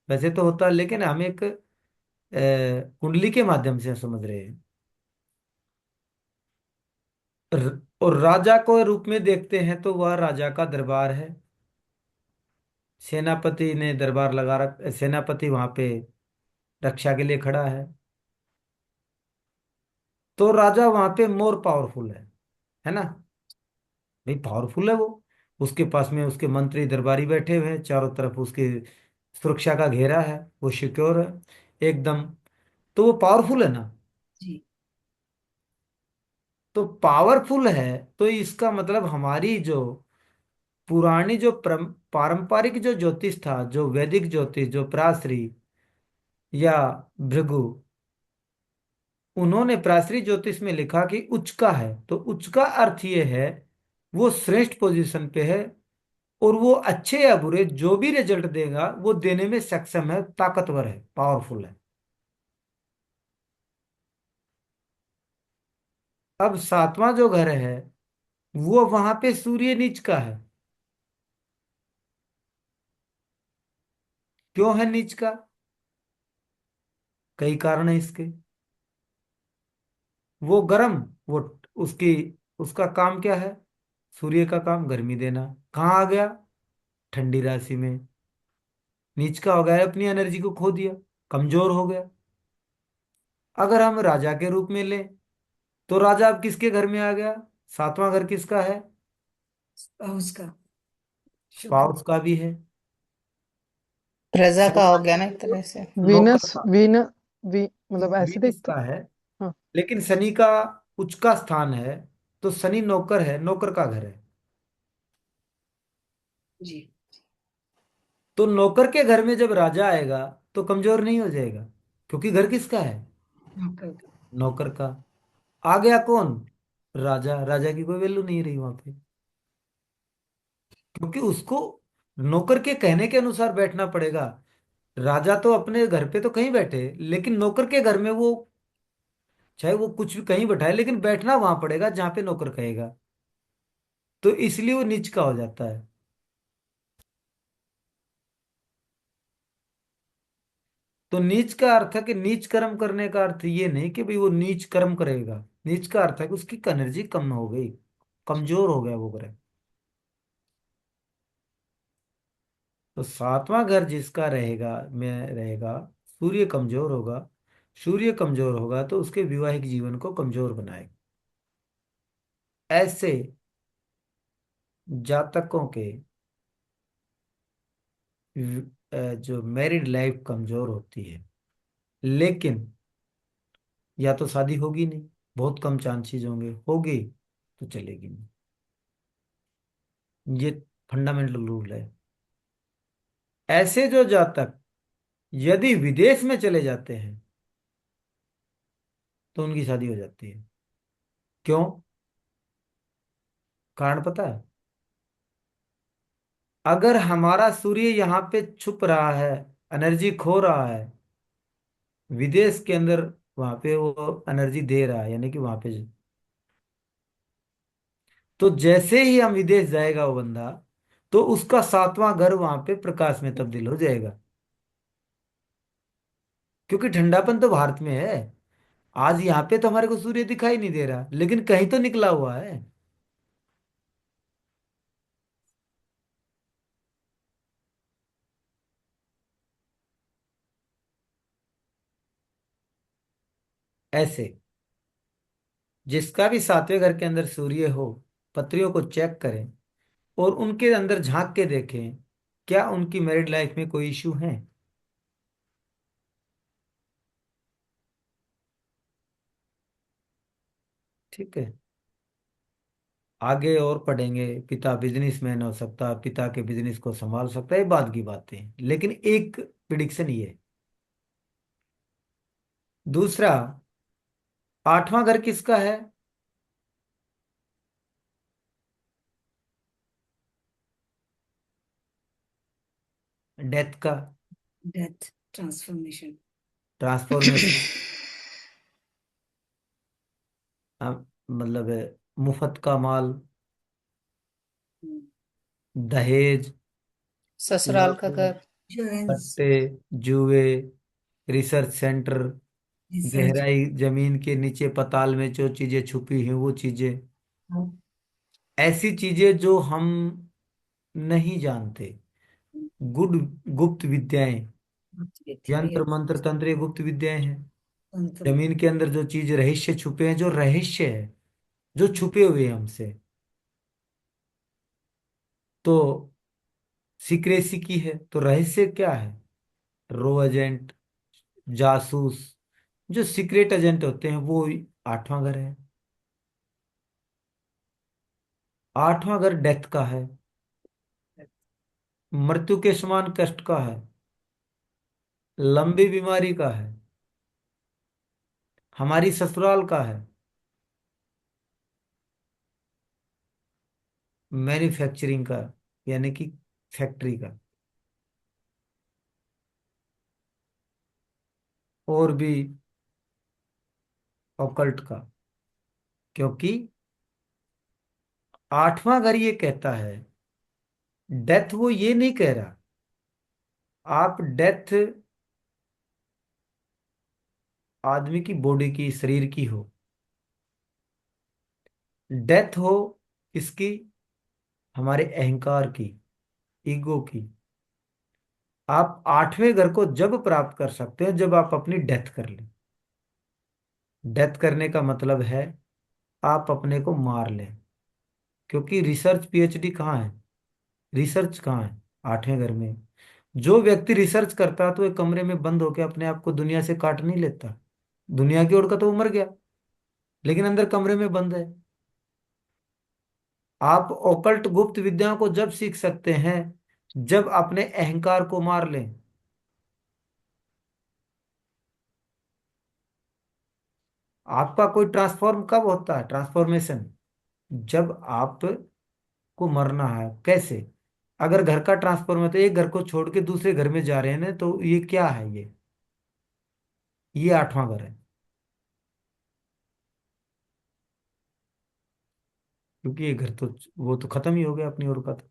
वैसे तो होता है, लेकिन हम एक कुंडली के माध्यम से समझ रहे हैं। और राजा को रूप में देखते हैं तो वह राजा का दरबार है। सेनापति ने दरबार लगा सेनापति वहां पे रक्षा के लिए खड़ा है। तो राजा वहां पे मोर पावरफुल है ना? भाई पावरफुल है वो। उसके पास में उसके मंत्री दरबारी बैठे हुए हैं, चारों तरफ उसके सुरक्षा का घेरा है, वो सिक्योर है एकदम। तो वो पावरफुल है ना? जी। तो पावरफुल है, तो इसका मतलब हमारी जो पुरानी जो पारंपरिक जो ज्योतिष था, जो वैदिक ज्योतिष, जो पराशरी या भृगु, उन्होंने पराशरी ज्योतिष में लिखा कि उच्च का है, तो उच्च का अर्थ ये है वो श्रेष्ठ पोजीशन पे है, और वो अच्छे या बुरे जो भी रिजल्ट देगा वो देने में सक्षम है, ताकतवर है, पावरफुल है। अब सातवां जो घर है वो वहां पे सूर्य नीच का है। क्यों है नीच का? कई कारण है इसके। वो गर्म, वो उसकी उसका काम क्या है? सूर्य का काम गर्मी देना। कहाँ आ गया? ठंडी राशि में। नीच का हो गया, अपनी एनर्जी को खो दिया, कमजोर हो गया। अगर हम राजा के रूप में लें तो राजा अब किसके घर में आ गया? सातवां घर किसका है? उसका शुक्र। पाउस का भी है। प्रजा का हो शनि गया ना एक तरह से। नौकर वीनस का, वीन वी मतलब ऐसे वीनस देखते। का है। हाँ। लेकिन शनि का उच्च का स्थान है, तो शनि नौकर है, नौकर का घर है। जी। तो नौकर के घर में जब राजा आएगा तो कमजोर नहीं हो जाएगा, क्योंकि घर किसका है? नौकर। नौकर का। आ गया कौन? राजा। राजा की कोई वैल्यू नहीं रही वहां पे, क्योंकि उसको नौकर के कहने के अनुसार बैठना पड़ेगा। राजा तो अपने घर पे तो कहीं बैठे, लेकिन नौकर के घर में वो चाहे वो कुछ भी कहीं बैठाए, लेकिन बैठना वहां पड़ेगा जहां पे नौकर कहेगा। तो इसलिए वो नीच का हो जाता है। तो नीच का अर्थ है कि नीच कर्म करने का अर्थ ये नहीं कि भाई वो नीच कर्म करेगा। नीच का अर्थ है कि उसकी एनर्जी कम हो गई, कमजोर हो गया वो ग्रह। तो सातवां घर जिसका रहेगा में रहेगा, सूर्य कमजोर होगा। सूर्य कमजोर होगा तो उसके वैवाहिक जीवन को कमजोर बनाएगा। ऐसे जातकों के जो मैरिड लाइफ कमजोर होती है, लेकिन या तो शादी होगी नहीं, बहुत कम चांसेस होंगे, होगी तो चलेगी नहीं। ये फंडामेंटल रूल है। ऐसे जो जातक यदि विदेश में चले जाते हैं तो उनकी शादी हो जाती है। क्यों? कारण पता है? अगर हमारा सूर्य यहाँ पे छुप रहा है, एनर्जी खो रहा है, विदेश के अंदर वहां पे वो एनर्जी दे रहा है, यानी कि वहां पे, तो जैसे ही हम विदेश जाएगा वो बंदा, तो उसका सातवां घर वहां पे प्रकाश में तब्दील हो जाएगा। क्योंकि ठंडापन तो भारत में है। आज यहाँ पे तो हमारे को सूर्य दिखाई नहीं दे रहा, लेकिन कहीं तो निकला हुआ है। ऐसे जिसका भी सातवें घर के अंदर सूर्य हो, पत्रियों को चेक करें और उनके अंदर झांक के देखें क्या उनकी मैरिड लाइफ में कोई इशू है। ठीक है। आगे और पढ़ेंगे। पिता बिजनेसमैन हो सकता है, पिता के बिजनेस को संभाल सकता है, ये बाद की बातें हैं। लेकिन एक प्रिडिक्शन ये है। दूसरा, आठवां घर किसका है? डेथ का। Death, transformation. ट्रांसफॉर्मेशन, मतलब है, मुफ्त का माल, दहेज, ससुराल का लव, घर। इंश्योरेंस। पट्टे, जुए, रिसर्च सेंटर, रिसर्च। गहराई जमीन के नीचे पाताल में जो चीजें छुपी हैं वो चीजें, ऐसी चीजें जो हम नहीं जानते, गुड गुप्त विद्याएं, यंत्र मंत्र तंत्र, ये गुप्त विद्याएं हैं। जमीन के अंदर जो चीज रहस्य छुपे हैं, जो रहस्य है, जो छुपे हुए हैं हमसे, तो सीक्रेसी की है। तो रहस्य क्या है? रो एजेंट, जासूस, जो सीक्रेट एजेंट होते हैं वो आठवां घर है। आठवां घर डेथ का है, मृत्यु के समान कष्ट का है, लंबी बीमारी का है, हमारी ससुराल का है, मैन्युफैक्चरिंग का, यानी कि फैक्ट्री का, और भी ऑकल्ट का। क्योंकि आठवां घर ये कहता है, डेथ वो ये नहीं कह रहा आप डेथ आदमी की बॉडी की, शरीर की हो, डेथ हो इसकी, हमारे अहंकार की, ईगो की। आप आठवें घर को जब प्राप्त कर सकते हैं जब आप अपनी डेथ कर लें। डेथ करने का मतलब है आप अपने को मार लें। क्योंकि रिसर्च पीएचडी कहाँ है? रिसर्च कहाँ है? आठवें घर में। जो व्यक्ति रिसर्च करता है तो एक कमरे में बंद होकर अपने आप को दुनिया से काट नहीं लेता। दुनिया की ओर का तो वो मर गया, लेकिन अंदर कमरे में बंद है। आप ओकल्ट गुप्त विद्याओं को जब सीख सकते हैं जब अपने अहंकार को मार लें। आपका कोई ट्रांसफॉर्म कब होता है? ट्रांसफॉर्मेशन जब आप को मरना है। कैसे? अगर घर का ट्रांसफॉर्म है तो एक घर को छोड़ के दूसरे घर में जा रहे हैं ना, तो ये क्या है? ये आठवां घर है। क्योंकि ये घर तो वो तो खत्म ही हो गया अपनी ओर का तो।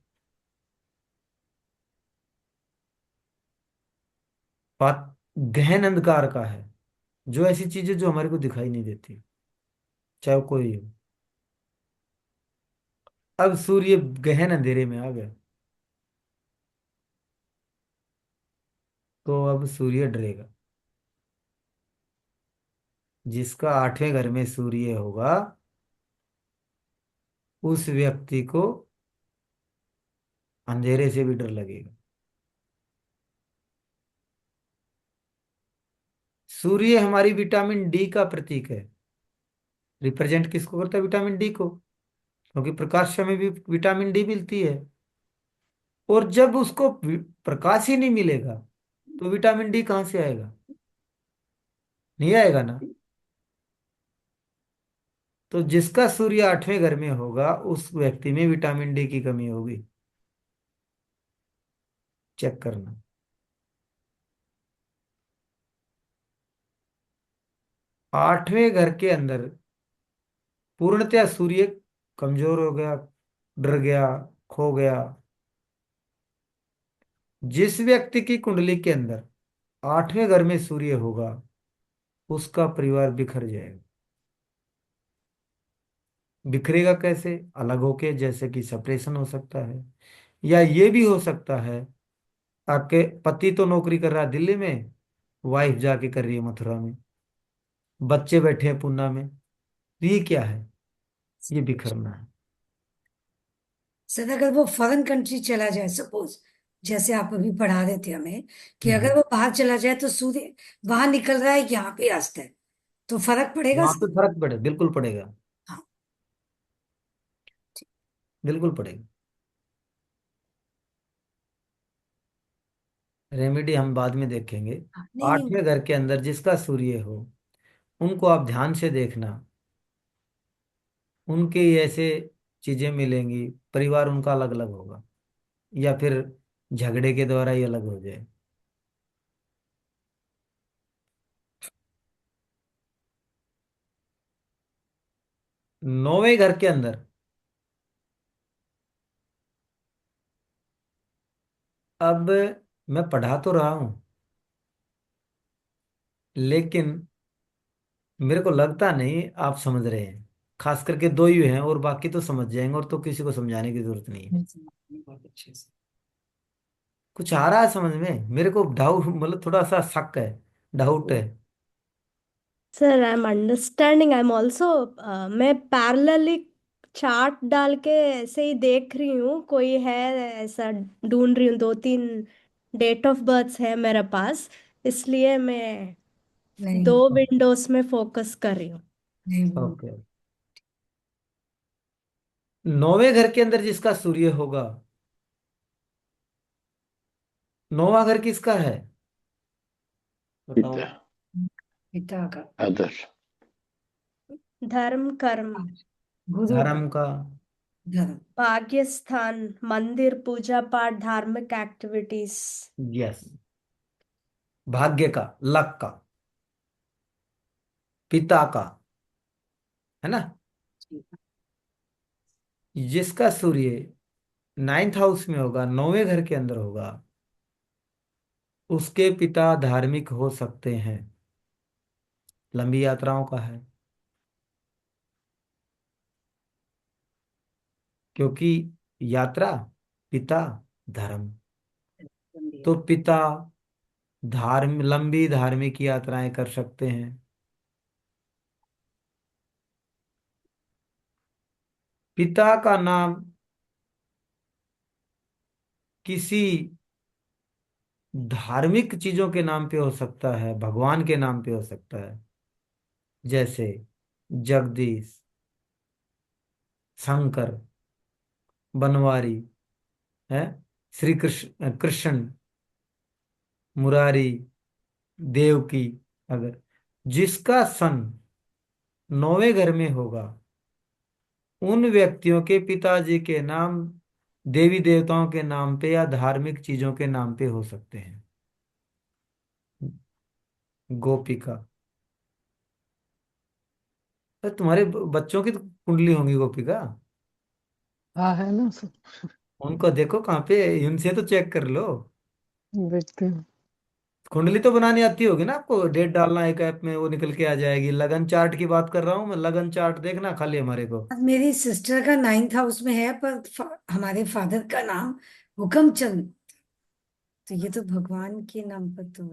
बात गहन अंधकार का है, जो ऐसी चीजें जो हमारे को दिखाई नहीं देती, चाहे वो कोई हो। अब सूर्य गहन अंधेरे में आ गया, तो अब सूर्य डरेगा। जिसका आठवें घर में सूर्य होगा, उस व्यक्ति को अंधेरे से भी डर लगेगा। सूर्य हमारी विटामिन डी का प्रतीक है। रिप्रेजेंट किसको करता है? विटामिन डी को, क्योंकि प्रकाश से हमें भी विटामिन डी मिलती है। और जब उसको प्रकाश ही नहीं मिलेगा, तो विटामिन डी कहाँ से आएगा? नहीं आएगा ना। तो जिसका सूर्य आठवें घर में होगा, उस व्यक्ति में विटामिन डी की कमी होगी। चेक करना। आठवें घर के अंदर पूर्णतया सूर्य कमजोर हो गया, डर गया, खो गया। जिस व्यक्ति की कुंडली के अंदर आठवें घर में सूर्य होगा, उसका परिवार बिखर जाएगा। बिखरेगा कैसे? अलग होके, जैसे कि सेपरेशन हो सकता है, या ये भी हो सकता है आपके पति तो नौकरी कर रहा है दिल्ली में, वाइफ जाके कर रही है मथुरा में, बच्चे बैठे हैं पूना में। तो ये क्या है? ये बिखरना है। सर अगर वो फॉरेन कंट्री चला जाए, सपोज, जैसे आप अभी पढ़ा रहे थे हमें कि हम्म। अगर वो बाहर चला जाए तो सूर्य वहां निकल रहा है, यहाँ पे अस्त है, तो फर्क पड़ेगा वहां पे सर? फर्क पड़े, बिल्कुल पड़ेगा। हाँ। ठीक। बिल्कुल पड़ेगा। रेमेडी हम बाद में देखेंगे। हाँ, नहीं नहीं। आठवें घर के अंदर जिसका सूर्य हो, उनको आप ध्यान से देखना। उनके ही ऐसे चीजें मिलेंगी, परिवार उनका अलग अलग होगा, या फिर झगड़े के द्वारा ही अलग हो जाए। नौवें घर के अंदर, अब मैं पढ़ा तो रहा हूं, लेकिन मेरे को लगता नहीं आप समझ रहे हैं। खास करके दो ही हैं, और बाकी तो समझ जाएंगे, और तो किसी को समझाने की जरूरत नहीं है। बहुत अच्छे से। कुछ आ रहा है समझ में? मेरे को डाउट, मतलब थोड़ा सा शक है, डाउट है। Sir I am understanding, I am also, मैं पैरेलली चार्ट डाल के ऐसे ही देख रही हूँ, कोई है ऐसा ढूंढ रही हूँ, दो तीन डेट ऑफ बर्थ है मेरे पास, इसलिए मैं नहीं दो विंडोज में फोकस कर रही हूँ। नहीं वो ओके। नौवें घर के अंदर जिसका सूर्य होगा, नौवां घर किसका है? बताओ। पिता। पिता का। आदर। धर्म कर्म, गुरु। धर्म का। धर्म। भाग्य स्थान, मंदिर, पूजा पाठ, धार्मिक एक्टिविटीज। यस। भाग्य का, लक का, पिता का, है ना। जिसका सूर्य नाइन्थ हाउस में होगा, नौवें घर के अंदर होगा, उसके पिता धार्मिक हो सकते हैं। लंबी यात्राओं का है, क्योंकि यात्रा, पिता, धर्म। तो पिता लंबी धार्मिक यात्राएं कर सकते हैं। पिता का नाम किसी धार्मिक चीजों के नाम पे हो सकता है, भगवान के नाम पे हो सकता है, जैसे जगदीश, शंकर, बनवारी, है, श्री कृष्ण, कृष्ण, मुरारी, देवकी। अगर जिसका सन नौवें घर में होगा, उन व्यक्तियों के पिताजी के नाम देवी देवताओं के नाम पे या धार्मिक चीजों के नाम पे हो सकते हैं। गोपिका, तो तुम्हारे बच्चों की तो कुंडली होंगी गोपिका। हाँ है ना सर। उनको देखो कहाँ पे, उनसे तो चेक कर लो। देखते हैं। कुंडली तो बनानी आती होगी ना आपको, डेट डालना एक ऐप में वो निकल के आ जाएगी। लगन चार्ट की बात कर रहा हूँ मैं, लगन चार्ट देखना खाली हमारे को। अब मेरी सिस्टर का 9th हाउस में है, पर हमारे फादर का नाम हुक्मचंद। तो ये तो भगवान के नाम पर तो।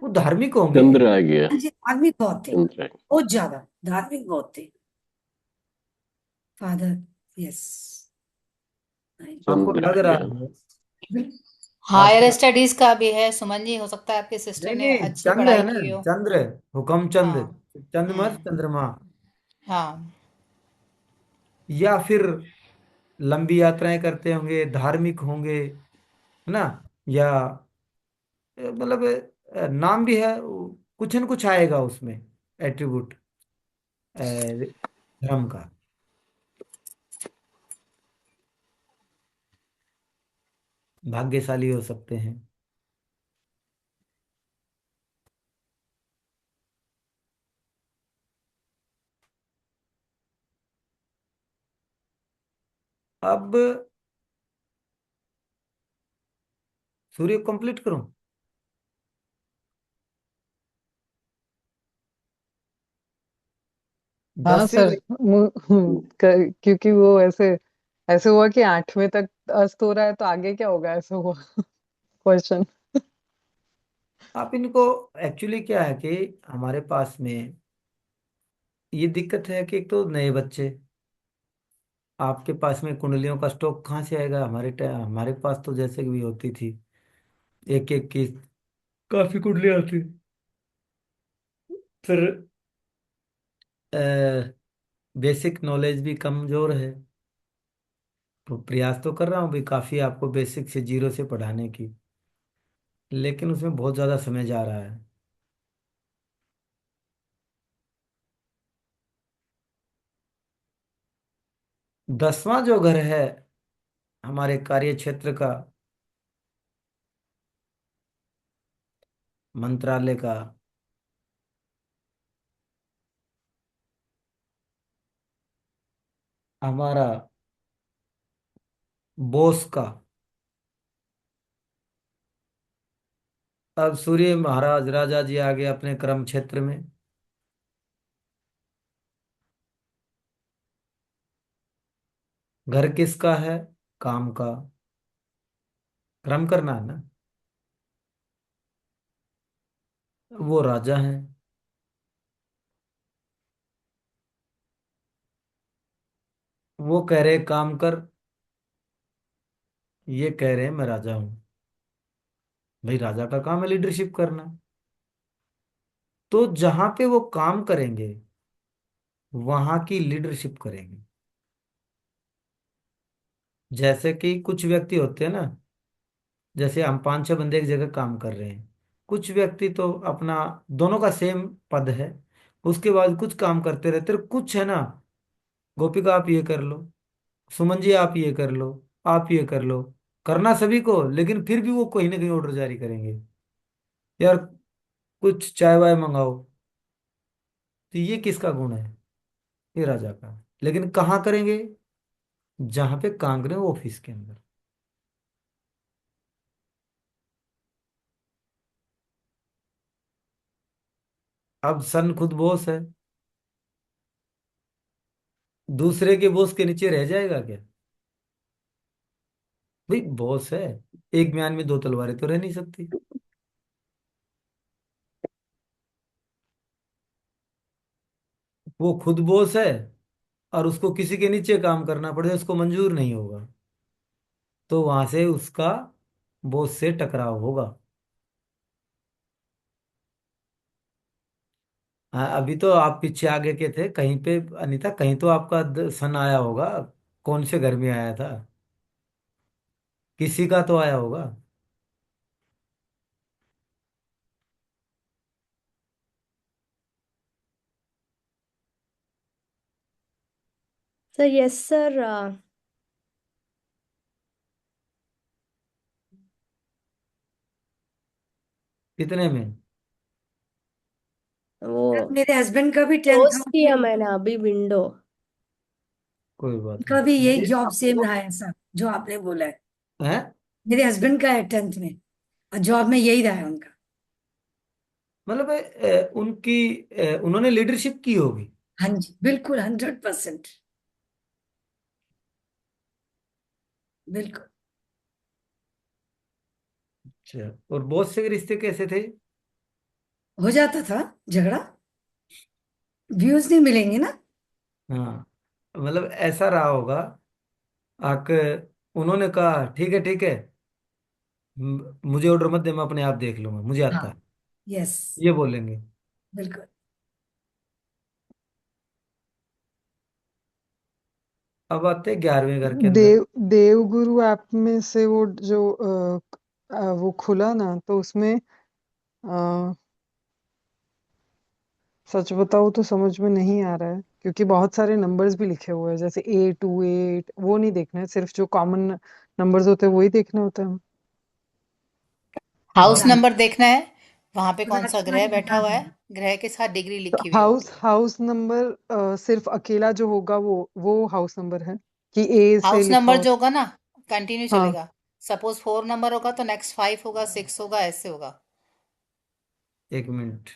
वो धार्मिक होंगे। चंद्र आ गया। हाँ जी, धार्मिक बहुत थे, चंद्र आ गया। बहुत ज्यादा धार्मिक बहुत थे फादर। यस। आपको चंद्र आ लग रहा गया। है हायर आपका। स्टडीज का भी है सुमन जी, हो सकता है आपके सिस्टर नहीं ने नहीं, अच्छी चंद्र है पढ़ाई ना, की हो। चंद्र, हुक्म चंद, हाँ। चंद्रमस हम्म। चंद्रमा। हाँ। या फिर लंबी यात्राएं करते होंगे, धार्मिक होंगे, है ना। या मतलब नाम भी है, कुछ न कुछ आएगा उसमें एट्रीब्यूट धर्म का। भाग्यशाली हो सकते हैं। अब सूर्य कंप्लीट करूं। हाँ 10वीं सर, क्योंकि वो ऐसे ऐसे हुआ कि 8वें तक अस्त हो रहा है, तो आगे क्या होगा, ऐसा हुआ क्वेश्चन। आप इनको, एक्चुअली क्या है कि हमारे पास में ये दिक्कत है कि एक तो नए बच्चे, आपके पास में कुंडलियों का स्टॉक कहाँ से आएगा। हमारे पास तो जैसे कि भी होती थी, एक एक की काफी कुंडलियां थी। फिर बेसिक नॉलेज भी कमजोर है, तो प्रयास तो कर रहा हूँ भी काफी आपको बेसिक से जीरो से पढ़ाने की, लेकिन उसमें बहुत ज्यादा समय जा रहा है। 10वां जो घर है हमारे कार्य क्षेत्र का, मंत्रालय का, हमारा बॉस का। अब सूर्य महाराज राजा जी आ गए अपने कर्म क्षेत्र में। घर किसका है, काम का, कर्म करना है ना। वो राजा हैं, वो कह रहे काम कर, ये कह रहे हैं मैं राजा हूं। भाई राजा का काम है लीडरशिप करना। तो जहां पे वो काम करेंगे वहां की लीडरशिप करेंगे। जैसे कि कुछ व्यक्ति होते हैं ना, जैसे हम 5-6 बंदे एक जगह काम कर रहे हैं, कुछ व्यक्ति तो अपना दोनों का सेम पद है, उसके बाद कुछ काम करते रहते हैं, कुछ है ना, गोपिका आप ये कर लो, सुमन जी आप ये कर लो, आप ये कर लो, करना सभी को, लेकिन फिर भी वो कहीं ना कहीं ऑर्डर जारी करेंगे, यार कुछ चाय वाय मंगाओ। तो ये किसका गुण है, ये राजा का। लेकिन कहाँ करेंगे, जहां पे काम करें ऑफिस के अंदर। अब सन खुद बॉस है, दूसरे के बॉस के नीचे रह जाएगा क्या। भाई बॉस है, एक म्यान में दो तलवारें तो रह नहीं सकती। वो खुद बॉस है और उसको किसी के नीचे काम करना पड़े, उसको मंजूर नहीं होगा, तो वहां से उसका बॉस से टकराव होगा। हाँ, अभी तो आप पीछे आगे के थे कहीं पे अनीता, कहीं तो आपका सन आया होगा, कौन से घर में आया था, किसी का तो आया होगा। Sir yes sir. कितने में। वो मेरे हस्बैंड का भी 10th क्लोज हाउस किया में, मैंने अभी विंडो। कोई बात का भी यही नहीं। जॉब सेम रहा है, ऐसा जो आपने बोला है। है। मेरे हस्बैंड का है 10th में। और जॉब में यही रहा है उनका। मतलब उन्होंने लीडरशिप की होगी। हाँ जी, बिल्कुल 100%। बिल्कुल। अच्छा, और बॉस से रिश्ते कैसे थे? हो जाता था झगड़ा, व्यूज नहीं मिलेंगे ना। हाँ, मतलब ऐसा रहा होगा, आके उन्होंने कहा ठीक है ठीक है, मुझे ऑर्डर मत दे, मैं अपने आप देख लूंगा, मुझे हाँ। आता है, यस। ये बोलेंगे। बिल्कुल। अब आते हैं 11वें घर के अंदर। देवगुरु ऐप में से वो जो वो खुला ना, तो उसमें सच बताऊं तो समझ में नहीं आ रहा है, क्योंकि बहुत सारे नंबर्स भी लिखे हुए हैं, जैसे 828, वो नहीं देखना है, सिर्फ जो कॉमन नंबर्स होते हैं वही देखना होता है। हाउस हाँ, नंबर देखना है, वहां पे कौन सा ग्रह राजस्थान बैठा बता हुआ है, देंगे। ग्रह के साथ डिग्री तो लिखी हुई हाउस होगी। हाउस नंबर सिर्फ अकेला जो होगा वो हाउस नंबर है, कि ए से हाउस लिखा नंबर हो। जो होगा ना, कंटिन्यू हाँ चलेगा। सपोज 4 नंबर होगा तो नेक्स्ट 5 होगा, 6 होगा, ऐसे होगा। एक मिनट।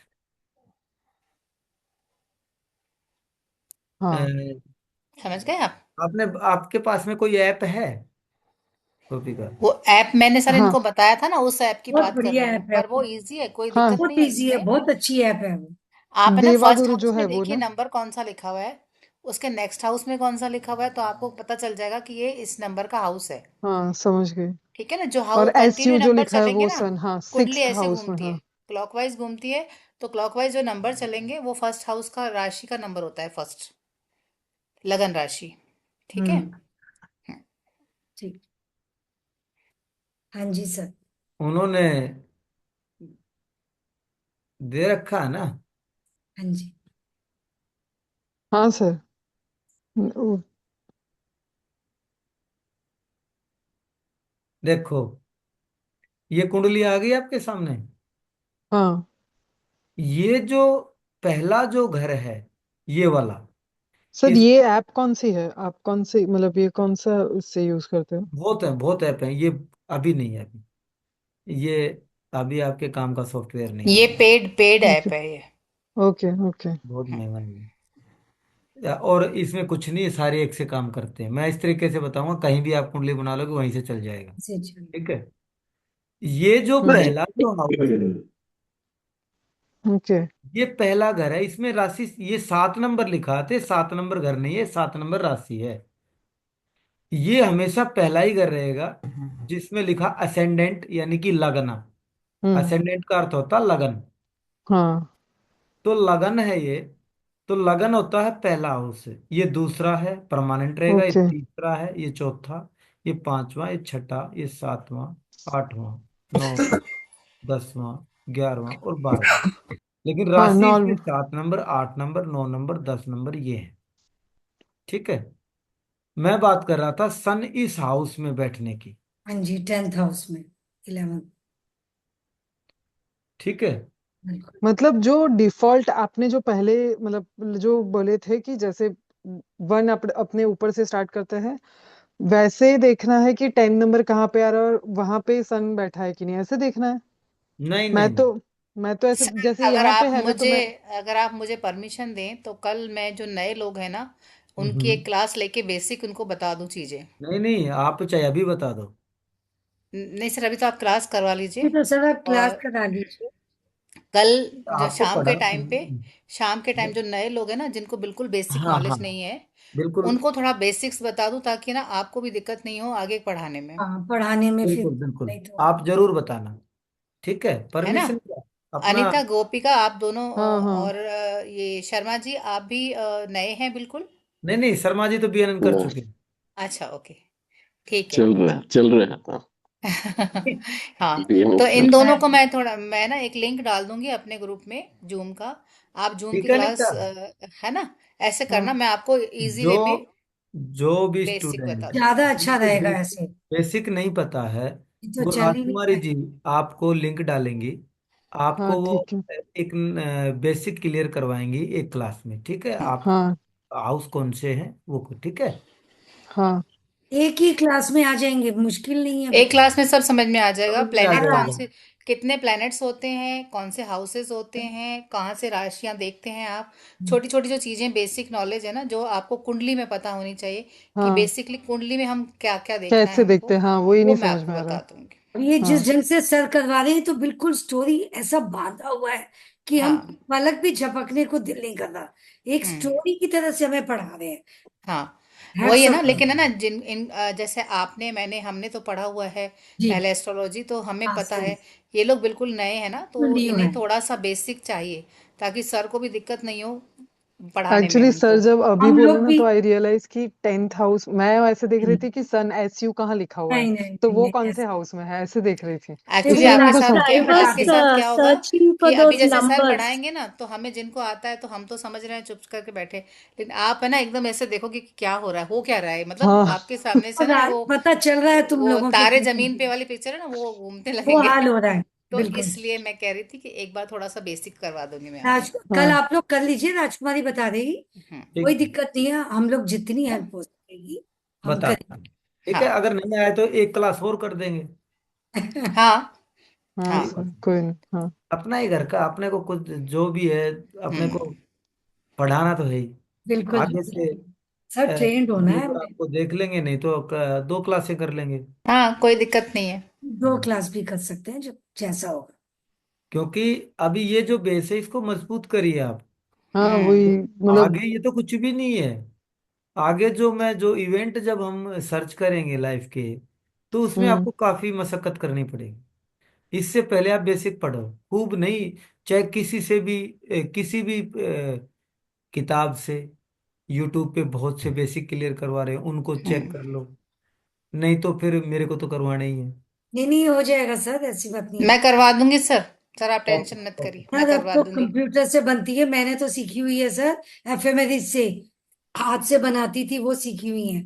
अ, हाँ समझ गए आप? आपने आपके पास में कोई ऐप है कॉपी का? वो ऐप मैंने सर हाँ इनको बताया था ना, उस ऐप की बहुत बात कर बढ़िया रही हूँ, ऐप है पर वो वो। इजी है, कोई हाँ, दिक्कत बहुत नहीं है इजी है, इसमें। बहुत अच्छी ऐप है वो। आप है ना फर्स्ट देवागुरु जो हाउस है में वो देखिए ना। नंबर कौन सा लिखा हुआ है, उसके नेक्स्ट हाउस में कौन सा लिखा हुआ है, तो आपको पता चल जाएगा कि ये इस नंबर का हाउस है। हाँ समझ गई। ठीक है ना, जो और हाउस एस कंटिन्यू यू जो नंबर लिखा है चलेंगे वो ना, सन, हाँ, कुंडली सिक्स्थ ऐसे हाउस में, घूमती है, हाँ। क्लॉकवाइज घूमती है, तो क्लॉकवाइज जो नंबर चलेंगे वो फर्स्ट हाउस का राशि का नंबर होता है, फर्स्ट लगन राशि। ठीक है। हम्म। ठीक। हाँ जी सर। उन्होंने दे रखा है ना। हाँ जी। हाँ सर। ओ, देखो, ये कुंडली आ गई आपके सामने। हाँ ये जो पहला जो घर है, ये वाला, सर, इस ये ऐप कौन सी है? आप कौन सी, मतलब ये कौन सा उससे यूज करते हो? बहुत ऐप है ये। अभी नहीं है, अभी ये अभी आपके काम का सॉफ्टवेयर नहीं ये है। पेड पेड ओके ऐप है ये। Okay okay. बहुत महंगा है और इसमें कुछ नहीं, सारे एक से काम करते हैं। मैं इस तरीके से बताऊंगा, कहीं भी आप कुंडली बना लोगे वहीं से चल जाएगा। इसे चलो। ठीक है। ये जो हम्म। पहला जो हाउस है, ओके ये पहला घर है, इसमें राशि ये 7 नंबर लिखा थे, 7 नंबर घर नहीं है, 7 नंबर राशि है। ये हमेशा पहला ही घर रहेगा जिसमें लिखा असेंडेंट, यानी कि लगना। हम्म। असेंडेंट का अर्थ होता है लगन। हाँ तो लगन है ये, तो लगन होता है पहला हाउस। ये दूसरा है, परमानेंट रहेगा। ये ओके। तीसरा है, ये चौथा, ये पांचवा, ये छठा, ये सातवां, आठवां, नौवां, 10वां, 11वां और 12वां। लेकिन हाँ राशि नॉल। इसमें 7 नंबर, 8 नंबर, 9 नंबर, 10 नंबर ये है। ठीक है। मैं बात कर रहा था सन इस हाउस में बैठने की। हाँ जी, 10th हाउस में, 11th। ठीक है। बिल्कुल। मतलब जो डिफॉल्ट आपने जो पहले, मतलब जो बोले थे कि जैसे वन अपने ऊपर से स्टार्ट करते हैं, वैसे देखना है कि 10 नंबर कहाँ पे आ रहा है और वहां पे सन बैठा है कि नहीं, ऐसे देखना है। नहीं नहीं मैं नहीं। तो मैं तो ऐसे, सर जैसे यहाँ पे है ना, तो मैं। अगर आप मुझे परमिशन दें तो कल मैं जो नए लोग हैं ना, उनकी हम्म। एक क्लास लेके बेसिक उनको बता दूं चीजें। नहीं नहीं, आप चाहे अभी बता दो। नहीं सर, अभी तो आप क्लास करवा ये लीजिए। तो सर आप क्लास और करा लीजिए। कल जो आपको पढ़ा। शाम के टाइम जो नए लोग हैं ना, जिनको बिल्कुल बेसिक हाँ हाँ, नॉलेज नहीं है, बिल्कुल उनको थोड़ा बेसिक्स बता दूं, ताकि ना आपको भी दिक्कत नहीं हो आगे पढ़ाने में। हाँ, पढ़ाने में फिर बिल्कुल बिल्कुल, नहीं तो। आप जरूर बताना। ठीक है, है ना? परमिशन क्या, अपना। अनीता, गोपिका, आप दोनों हाँ हाँ। और ये शर्मा जी, आप भी नए हैं बिल्कुल। नहीं नहीं, शर्मा जी तो बीएनएन कर चुके हैं। अच्छा, ओके, ठीक है। चल रहा था। हाँ, बीएमओ तो इन कर। दोनों को मैं ना एक लिंक डाल दूंगी अपने ग्रुप में, जूम का। आप जूम की ठीक है क्लास अनीता। है ना, ऐसे करना, हाँ मैं आपको इजी जो वे में जो भी बेसिक स्टूडेंट बता दूंगी। ज्यादा अच्छा जिनको रहेगा बेसिक ऐसे। बेसिक नहीं पता है, ये तो वो चल ही नहीं राजकुमारी पाए। जी आपको लिंक डालेंगी। हाँ आपको वो ठीक है। एक बेसिक क्लियर करवाएंगी एक क्लास में। ठीक है। आप हाँ हाउस कौन से हैं वो ठीक है। हाँ एक ही क्लास में आ जाएंगे, मुश्किल नहीं है एक बेटा। क्लास में सब समझ में आ जाएगा। समझ में आ प्लेनेट और कौन जाएगा। से, कितने प्लैनेट्स होते हैं, कौन से हाउसेस होते हैं, कहाँ से राशियां देखते हैं आप, छोटी छोटी जो चीजें बेसिक नॉलेज है ना, जो आपको कुंडली में पता होनी चाहिए कि हाँ, बेसिकली कुंडली में हम क्या क्या देखना है कैसे देखते हमको, हैं, हाँ वही वो नहीं मैं समझ आपको में आ रहा। बता दूंगी। ये जिस हाँ ढंग से सर करवा रहे हैं तो बिल्कुल स्टोरी ऐसा बांधा हुआ है कि हम हाँ। पलक भी झपकने को दिल नहीं कर रहा। एक हम्म। स्टोरी की तरह से हमें पढ़ा रहे हैं। हाँ, वही हैट्स है ऑफ। ना, लेकिन है ना, जिन इन जैसे आपने, मैंने, हमने तो पढ़ा हुआ है जी। पहले एस्ट्रोलॉजी, तो हमें हाँ पता सही। है। ये लोग बिल्कुल नए हैं ना, तो न्यू इन्हें है। थोड़ा सा बेसिक चाहिए, ताकि सर को भी दिक्कत नहीं हो पढ़ाने में एक्चुअली सर हमको। जब अभी हम बोले लोग ना भी। तो आई रियलाइज कि 10th हाउस, मैं ऐसे देख रही थी कि सन SU कहाँ लिखा हुआ है, नहीं नहीं तो नहीं वो नहीं कौन से ऐसे। हाउस में है ऐसे देख रही थी। एक्चुअली देखिए इसलिए मेरे आपके को साथ राशिका समझ क्या, I आपने में was बता आपके दी। साथ क्या होगा searching कि for अभी those जैसे सर numbers. पढ़ाएंगे ना, तो हमें जिनको आता है तो हम तो समझ रहे हैं चुप करके बैठे, लेकिन आप है ना एकदम ऐसे देखोगे कि क्या हो रहा है, हो क्या रहा है, मतलब हाँ आपके सामने से और ना वो पता चल रहा है तुम वो लोगों के तारे फेस जमीन पे पे। वाली पिक्चर है ना, वो घूमने वो लगेंगे। हाल हो रहा है। तो बिल्कुल। इसलिए मैं कह रही थी कि एक बार थोड़ा सा बेसिक करवा दूंगी मैं राज आपको। कल हाँ आप लोग कर लीजिए, राजकुमारी बता देगी। हम्म। कोई ठीक है, दिक्कत नहीं है, हम लोग जितनी हेल्प हो सकेगी हम बता। करेंगे। ठीक है, हाँ अगर नहीं आए तो एक क्लास और कर देंगे। हाँ हाँ हाँ। ठीक है। सर कोई नहीं, हाँ अपना ही घर का, अपने को कुछ जो भी है, अपने हम्म। को पढ़ाना तो है ही। बिल्कुल। आगे से सर ट्रेंड होना यूट्यूब है पर हमें। आपको देख लेंगे, नहीं तो 2 क्लासें कर लेंगे। हाँ, कोई दिक्कत नहीं है। दो क्लास भी कर सकते हैं, जो जैसा होगा। क्योंकि अभी ये जो बेस है इसको मजबूत करिए आप। हाँ हम्म। वही मतलब। आगे ये तो कुछ भी नहीं है। आगे जो इवेंट जब हम सर्च करेंगे लाइफ के, तो उसमें हम्म आपको काफी मशक्कत करनी पड़ेगी। इससे पहले आप बेसिक पढ़ो, खूब नहीं, चाहे किसी से भी किसी भी किताब से, यूट्यूब पे बहुत से बेसिक क्लियर करवा रहे हैं, उनको चेक हम्म। कर लो। नहीं तो फिर मेरे को तो करवाना ही है। नहीं नहीं, हो जाएगा सर, ऐसी बात नहीं है। मैं करवा दूंगी सर। सर आप ओके टेंशन मत ओके। करिए, मैं सर अब करवा तो दूंगी। कंप्यूटर से बनती है, मैंने तो सीखी हुई है सर। एफएमएस से हाथ से बनाती थी, वो सीखी हुई है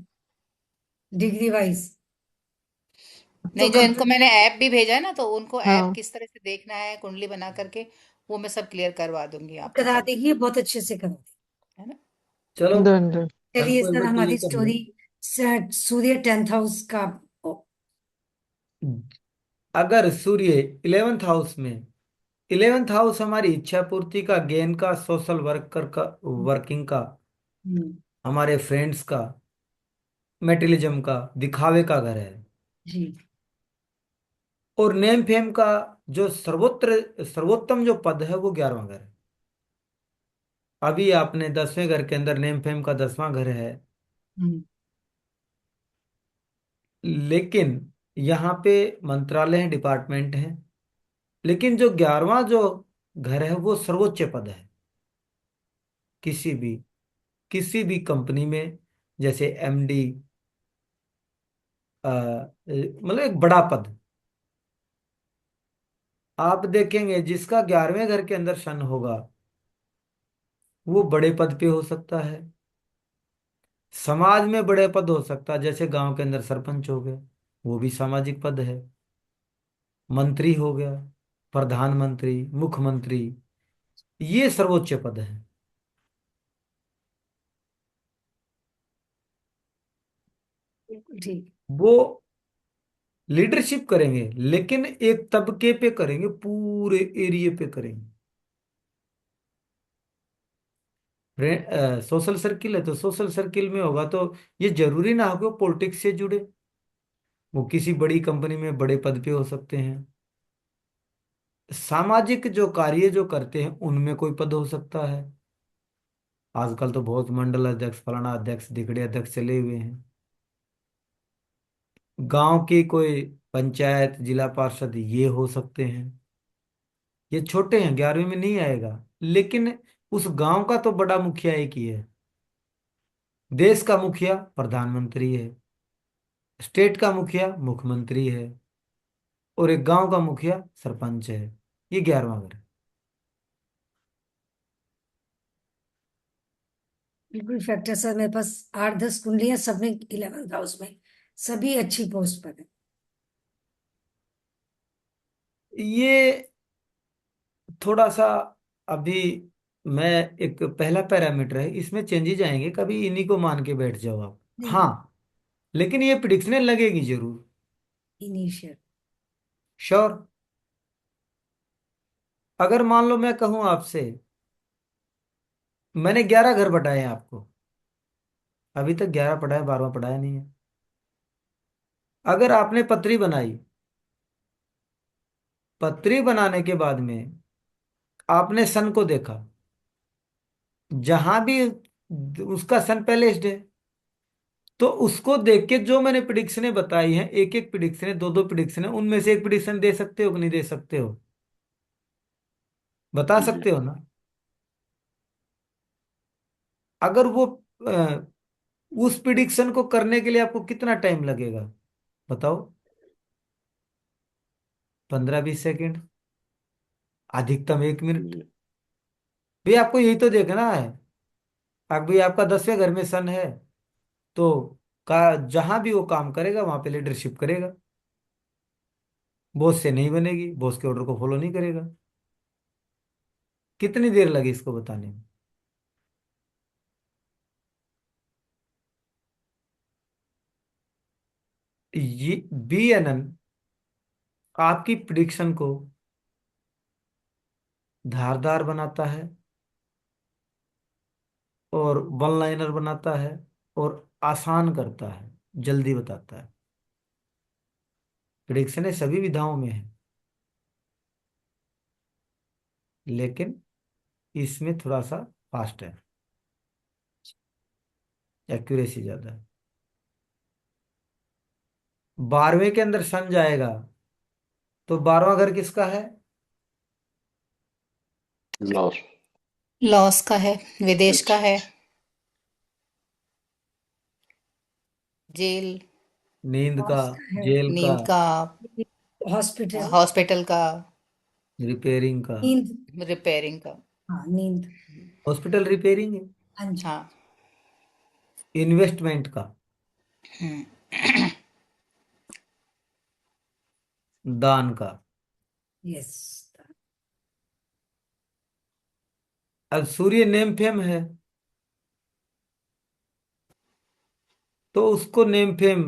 डिग्री वाइज। तो नहीं, जो इनको कंप्यूटर मैंने ऐप भी भेजा है ना, तो उनको ऐप हाँ किस तरह से देखना है कुंडली बना करके, वो मैं सब क्लियर करवा दूंगी आपको करा कल। देगी, बहुत अच्छे से करा देगी। है ना। चलो, डन डन। कल चलिए को एक सर, बार हमारी क्लियर कर लो। स्टोरी सूर्य 10th हाउस का। ओ, अगर सूर्य 11th हाउस में, 11th हाउस हमारी इच्छा पूर्ति का, ज्ञान का, सोशल वर्कर का, वर्किंग का, हम्म, हमारे फ्रेंड्स का, मेटेलिज्म का, दिखावे का घर है। जी और नेम फेम का जो सर्वोत्तम जो पद है वो 11वां घर है। अभी आपने 10वें घर के अंदर नेम फेम का 10वां घर है। हम्म, लेकिन यहाँ पे मंत्रालय है, डिपार्टमेंट है। लेकिन जो 11वां जो घर है वो सर्वोच्च पद है, किसी भी कंपनी में, जैसे MD, मतलब एक बड़ा पद। आप देखेंगे जिसका 11वें घर के अंदर शन होगा वो बड़े पद पे हो सकता है, समाज में बड़े पद हो सकता है, जैसे गांव के अंदर सरपंच हो गए, वो भी सामाजिक पद है। मंत्री हो गया, प्रधानमंत्री, मुख्यमंत्री, ये सर्वोच्च पद है। बिल्कुल ठीक। वो लीडरशिप करेंगे, लेकिन एक तबके पे करेंगे, पूरे एरिया पे करेंगे। सोशल सर्किल है तो सोशल सर्किल में होगा, तो ये जरूरी ना हो कि वो पॉलिटिक्स से जुड़े, वो किसी बड़ी कंपनी में बड़े पद पे हो सकते हैं। सामाजिक जो कार्य जो करते हैं उनमें कोई पद हो सकता है। आजकल तो बहुत मंडल अध्यक्ष, फलाना अध्यक्ष, दिगड़े अध्यक्ष चले हुए हैं। गांव की कोई पंचायत, जिला पार्षद, ये हो सकते हैं। ये छोटे हैं, 11वीं में नहीं आएगा, लेकिन उस गांव का तो बड़ा मुखिया एक ही है। देश का मुखिया प्रधानमंत्री है, स्टेट का मुखिया मुख्यमंत्री है, और एक गांव का मुखिया सरपंच है। ये 11वां घर है। बिल्कुल फैक्ट है सर, मेरे पास 8-10 कुंडलियां, सब में 11th हाउस में, सभी अच्छी पोस्ट पर है। ये थोड़ा सा अभी, मैं, एक पहला पैरामीटर है, इसमें चेंजेस आएंगे, कभी इन्हीं को मान के बैठ जाओ आप। नहीं हाँ, लेकिन ये प्रिडिक्शनें लगेगी जरूर। इनिशियल। श्योर। अगर मान लो मैं कहूं आपसे, मैंने 11 घर बताए हैं आपको, अभी तक 11 पढ़ा है, 12वां पढ़ाया नहीं है। अगर आपने पत्री बनाई, पत्री बनाने के बाद में आपने सन को देखा, जहां भी उसका सन पहले है, तो उसको देख के जो मैंने प्रिडिक्शनें बताई हैं, एक एक प्रिडिक्शनें, दो दो प्रिडिक्शनें, उनमें से एक प्रिडिक्शन दे सकते हो कि नहीं दे सकते हो? बता जी। सकते हो ना? अगर वो अ, उस प्रिडिक्शन को करने के लिए आपको कितना टाइम लगेगा, बताओ? 15-20 सेकेंड, अधिकतम 1 मिनट। जी। भाई आपको यही तो देखना है। अभी आपका 10वें घर में सन है, तो का जहां भी वो काम करेगा वहां पे लीडरशिप करेगा, बॉस से नहीं बनेगी, बॉस के ऑर्डर को फॉलो नहीं करेगा। कितनी देर लगी इसको बताने में? ये BNN आपकी प्रिडिक्शन को धारदार बनाता है, और वन लाइनर बनाता है, और आसान करता है, जल्दी बताता है। प्रिडिक्शन सभी विधाओं में है, लेकिन इसमें थोड़ा सा फास्ट है, एक्यूरेसी ज्यादा है। 12वें के अंदर सन जाएगा, तो 12वां घर किसका है? लॉस। लॉस का है, विदेश का अच्छा। है, जेल, नींद का, लॉस का है। जेल का, नींद का, हॉस्पिटल। हॉस्पिटल का, रिपेयरिंग का। नींद। रिपेयरिंग का। हाँ, नींद। हॉस्पिटल रिपेयरिंग है। हाँ जी। हाँ। इन्वेस्टमेंट का, दान का। यस। अब सूर्य नेम फेम है, तो उसको नेम फेम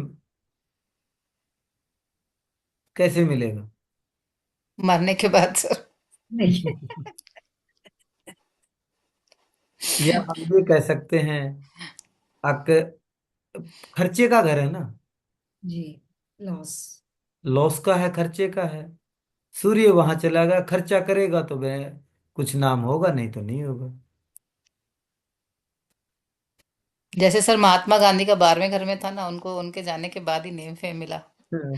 कैसे मिलेगा? मरने के बाद सर। नहीं। या हम ये कह सकते हैं, आपके खर्चे का घर है ना, जी। लॉस। लॉस का है, खर्चे का है। सूर्य वहां चला गया, खर्चा करेगा तो वह कुछ नाम होगा, नहीं तो नहीं होगा। जैसे सर महात्मा गांधी का 12वें घर में था ना, उनको उनके जाने के बाद ही नेम फेम मिला। हाँ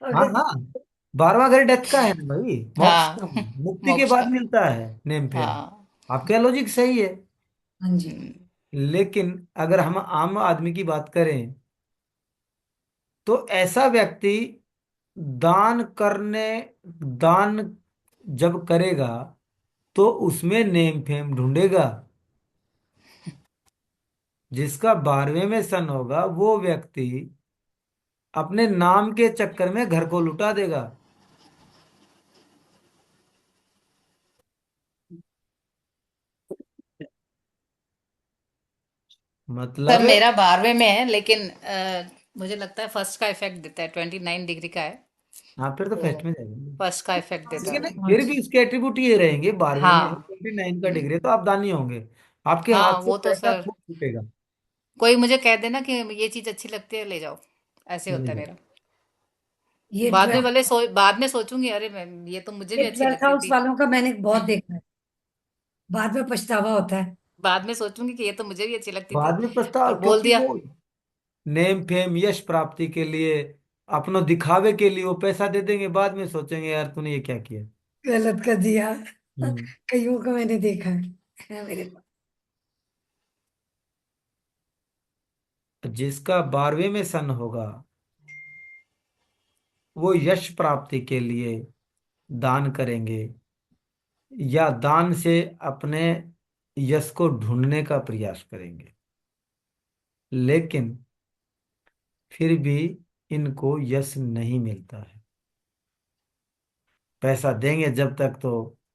अगर। हाँ, 12वां घर डेथ का है ना भाई, मोक्ष हाँ। का, मुक्ति के मोक्ष बाद का। मिलता है नेम फेम। हाँ। आपका लॉजिक सही है। हाँ जी। हम्म, लेकिन अगर हम आम आदमी की बात करें, तो ऐसा व्यक्ति दान करने दान जब करेगा, तो उसमें नेम फेम ढूंढेगा। जिसका 12वें में सन होगा, वो व्यक्ति अपने नाम के चक्कर में घर को लुटा देगा। सर मतलब, मेरा 12वें में है, लेकिन मुझे लगता है फर्स्ट का इफेक्ट देता है, 29 डिग्री का है। हाँ, फिर तो तो फेस्ट में जाएंगे। फर्स्ट का इफेक्ट देता है लेकिन वो। हाँ फिर भी जी। उसके एट्रीब्यूट ये रहेंगे, 12वें में है, हाँ। 29 का हम्म, डिग्री, तो आप दानी होंगे। आपके हाँ हाथ से वो तो पैसा सर, खूब छूटेगा। कोई मुझे कह देना कि ये चीज अच्छी लगती है, ले जाओ, ऐसे ले होता है जाओ। मेरा। ये बाद में 12। भले बाद में सोचूंगी, अरे मैं ये तो मुझे ये भी अच्छी 12th लगती हाउस थी। वालों का मैंने बहुत देखा है। बाद में पछतावा होता है। बाद में सोचूंगी कि ये तो मुझे भी अच्छी लगती थी, बाद में पछतावा, पर बोल क्योंकि दिया। वो नेम फेम यश प्राप्ति के लिए, अपनों दिखावे के लिए वो पैसा दे देंगे, बाद में सोचेंगे यार तूने ये क्या किया। गलत कर दिया। हम्म। कईयों को मैंने देखा है मेरे पास। जिसका 12वें में सन होगा, वो यश प्राप्ति के लिए दान करेंगे, या दान से अपने यश को ढूंढने का प्रयास करेंगे। लेकिन फिर भी इनको यश नहीं मिलता है। पैसा देंगे जब तक तो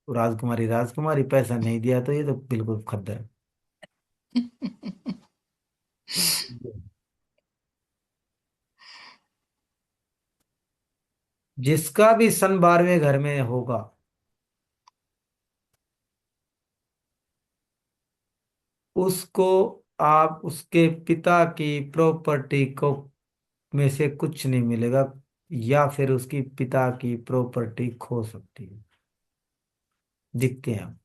राजकुमारी राजकुमारी, पैसा नहीं दिया तो ये तो बिल्कुल खद्दर है। जिसका भी सन 12वें घर में होगा, उसको आप उसके पिता की प्रॉपर्टी को में से कुछ नहीं मिलेगा, या फिर उसकी पिता की प्रॉपर्टी खो सकती है। दिखते हैं,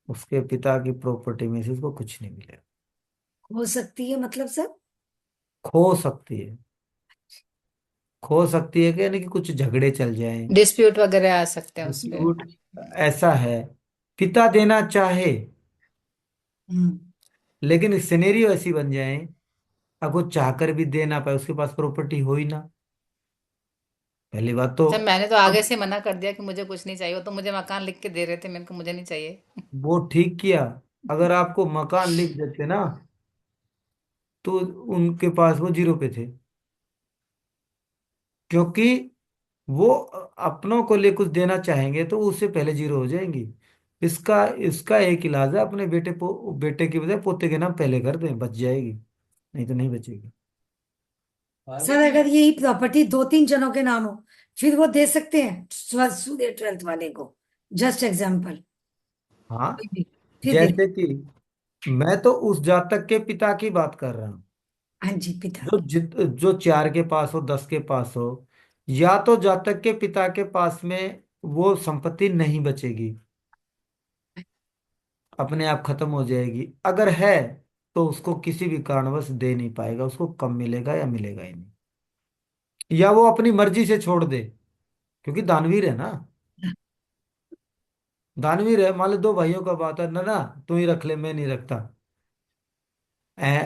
उसके पिता की प्रॉपर्टी में से उसको कुछ नहीं मिलेगा। हो सकती है मतलब सर? खो सकती है। खो सकती है कि यानी कि कुछ झगड़े चल जाएं, डिस्प्यूट वगैरह आ सकते हैं उस पे। डिस्प्यूट ऐसा है। पिता देना चाहे, हम्म। लेकिन सिनेरियो ऐसी बन जाए, अब वो चाहकर भी दे ना पाए, उसके पास प्रॉपर्टी हो ही ना। पहली बात तो, अच्छा, मैंने तो आगे अब से मना कर दिया कि मुझे कुछ नहीं चाहिए। वो तो मुझे मकान लिख के दे रहे थे, मैंने कहा मुझे नहीं चाहिए। वो ठीक किया। अगर आपको मकान लिख देते ना, तो उनके पास वो जीरो पे थे, क्योंकि वो अपनों को लिए कुछ देना चाहेंगे तो उससे पहले जीरो हो जाएंगी। इसका इसका एक इलाज है, अपने बेटे की बजाय पोते के नाम पहले कर दें, बच जाएगी, नहीं तो नहीं बचेगी। सर अगर यही प्रॉपर्टी दो तीन जनों के नाम हो, फिर वो दे सकते हैं सूर्य 12th वाले को? Just example. हाँ, फिर दे। जैसे कि मैं तो उस जातक के पिता की बात कर रहा हूँ, हाँ जी, पिता जो की। जो 4 के पास हो, 10 के पास हो, या तो जातक के पिता के पास में वो संपत्ति नहीं बचेगी, अपने आप खत्म हो जाएगी। अगर है तो उसको किसी भी कारणवश दे नहीं पाएगा, उसको कम मिलेगा या मिलेगा ही नहीं, या वो अपनी मर्जी से छोड़ दे, क्योंकि दानवीर है ना। दानवीर है, मान लो दो भाइयों का बात है ना, ना तू ही रख ले, मैं नहीं रखता,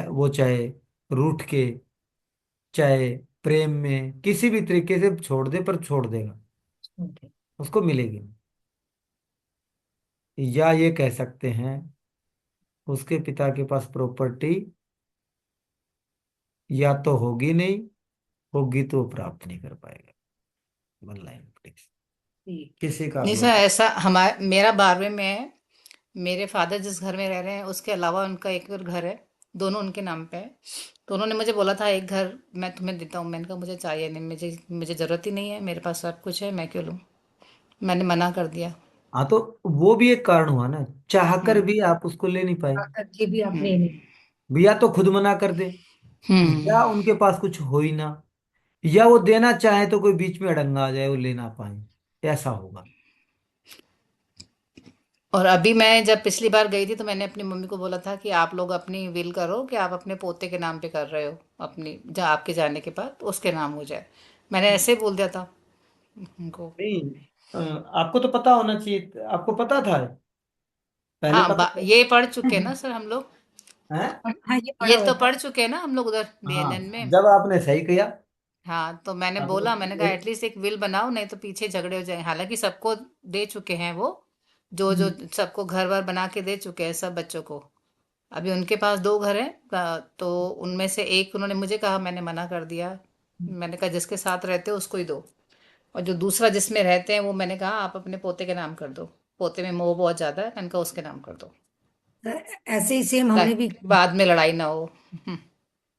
वो चाहे रूठ के, चाहे प्रेम में, किसी भी तरीके से छोड़ दे, पर छोड़ देगा, ओके। उसको मिलेगी। या ये कह सकते हैं, उसके पिता के पास प्रॉपर्टी या तो होगी नहीं, होगी तो वो प्राप्त नहीं कर पाएगा। वन लाइन प्लीज, ठीक। किसी का नहीं सर, मतलब। ऐसा हमारे मेरा 12वें में है। मेरे फादर जिस घर में रह रहे हैं उसके अलावा उनका एक और घर है, दोनों उनके नाम पे है। तो उन्होंने मुझे बोला था एक घर मैं तुम्हें देता हूँ। मैंने कहा मुझे चाहिए नहीं, मुझे मुझे ज़रूरत ही नहीं है, मेरे पास सब कुछ है, मैं क्यों लूँ। मैंने मना कर दिया। हाँ, तो वो भी एक कारण हुआ ना, चाहकर हम्म। भी आप उसको ले नहीं पाए। आकर के भी आप ले हम्म। नहीं। या तो खुद मना कर दे, हम्म। या उनके पास कुछ हो ही ना, या वो देना चाहे तो कोई बीच में अड़ंगा आ जाए, वो ले ना पाए, ऐसा होगा। और अभी मैं जब पिछली बार गई थी तो मैंने अपनी मम्मी को बोला था कि आप लोग अपनी विल करो कि आप अपने पोते के नाम पे कर रहे हो, अपनी जहाँ आपके जाने के बाद उसके नाम हो जाए। मैंने ऐसे ही बोल दिया था उनको। नहीं, आपको तो पता होना चाहिए, आपको पता था, पहले हाँ, पता था। ये पढ़ चुके हैं ना सर हम लोग। हैं? हाँ, ये पढ़ा ये हुआ तो है। पढ़ चुके हैं ना हम लोग उधर हाँ, बीएनएन में। जब आपने सही किया। हाँ, तो मैंने आपने बोला, मैंने कहा एक, एटलीस्ट एक विल बनाओ, नहीं तो पीछे झगड़े हो जाएंगे। हालांकि सबको दे चुके हैं वो, जो जो हम्म। सबको घर वर बना के दे चुके हैं सब बच्चों को। अभी उनके पास दो घर हैं, तो उनमें से एक उन्होंने मुझे कहा, मैंने मना कर दिया। मैंने कहा जिसके साथ रहते हो उसको ही दो, और जो दूसरा जिसमें रहते हैं वो मैंने कहा आप अपने पोते के नाम कर दो। पोते में मोह बहुत ज्यादा है, मैंने कहा उसके नाम कर दो, तो ऐसे ही सेम हमने भी ताकि बाद में लड़ाई ना हो।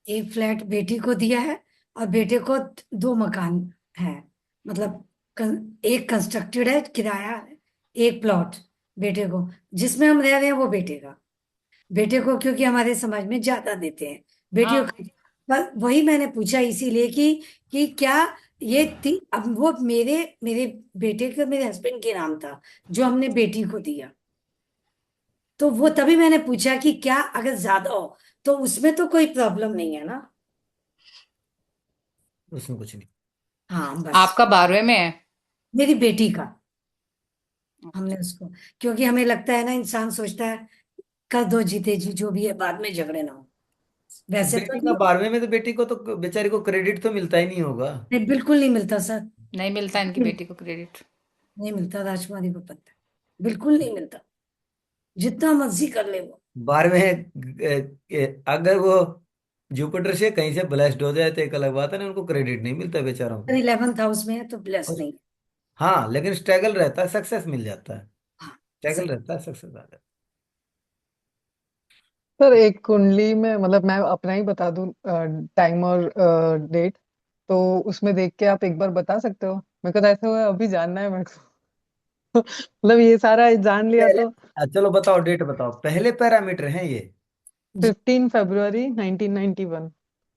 एक फ्लैट बेटी को दिया है, और बेटे को दो मकान है। मतलब एक कंस्ट्रक्टेड है, किराया है। एक प्लॉट बेटे को, जिसमें हम रह रहे हैं वो बेटे का। बेटे को क्योंकि हमारे समाज में ज्यादा देते हैं, बेटियों हाँ। को। पर वही मैंने पूछा इसीलिए कि क्या अब वो मेरे मेरे बेटे का मेरे हस्बैंड के नाम था, जो हमने बेटी को दिया। तो वो तभी मैंने पूछा कि क्या अगर ज्यादा हो तो उसमें तो कोई प्रॉब्लम नहीं है ना? उसमें कुछ नहीं। हाँ बस। आपका 12वें में है? मेरी बेटी का। हमने उसको, क्योंकि हमें लगता है ना, इंसान सोचता है कर दो जीते जी जो भी है, बाद में झगड़े ना हो। वैसे तो बेटी का नहीं। 12वें में, तो बेटी को तो बेचारी को क्रेडिट तो मिलता ही नहीं होगा। नहीं, बिल्कुल नहीं मिलता सर। नहीं मिलता इनकी नहीं, बेटी को क्रेडिट। नहीं मिलता राजकुमारी को पता है। बिल्कुल नहीं मिलता, जितना मर्जी कर ले वो। 12वें अगर वो जुपिटर से कहीं से ब्लेस्ड हो जाए तो एक अलग बात है ना, उनको क्रेडिट नहीं मिलता बेचारों को। 11th हाउस में है तो ब्लेस और नहीं। हाँ, लेकिन स्ट्रगल रहता है, सक्सेस मिल जाता है। हाँ स्ट्रगल सही। रहता है, सक्सेस आ जाता सर एक कुंडली में, मतलब मैं अपना ही बता दूं टाइम और डेट। तो उसमें देख के आप एक बार बता सकते हो? मेरे को तो ऐसा हुआ अभी जानना है मेरे को। मतलब ये सारा जान लिया पहले तो। चलो बताओ, डेट बताओ, पहले पैरामीटर हैं ये। 15 फरवरी 1991।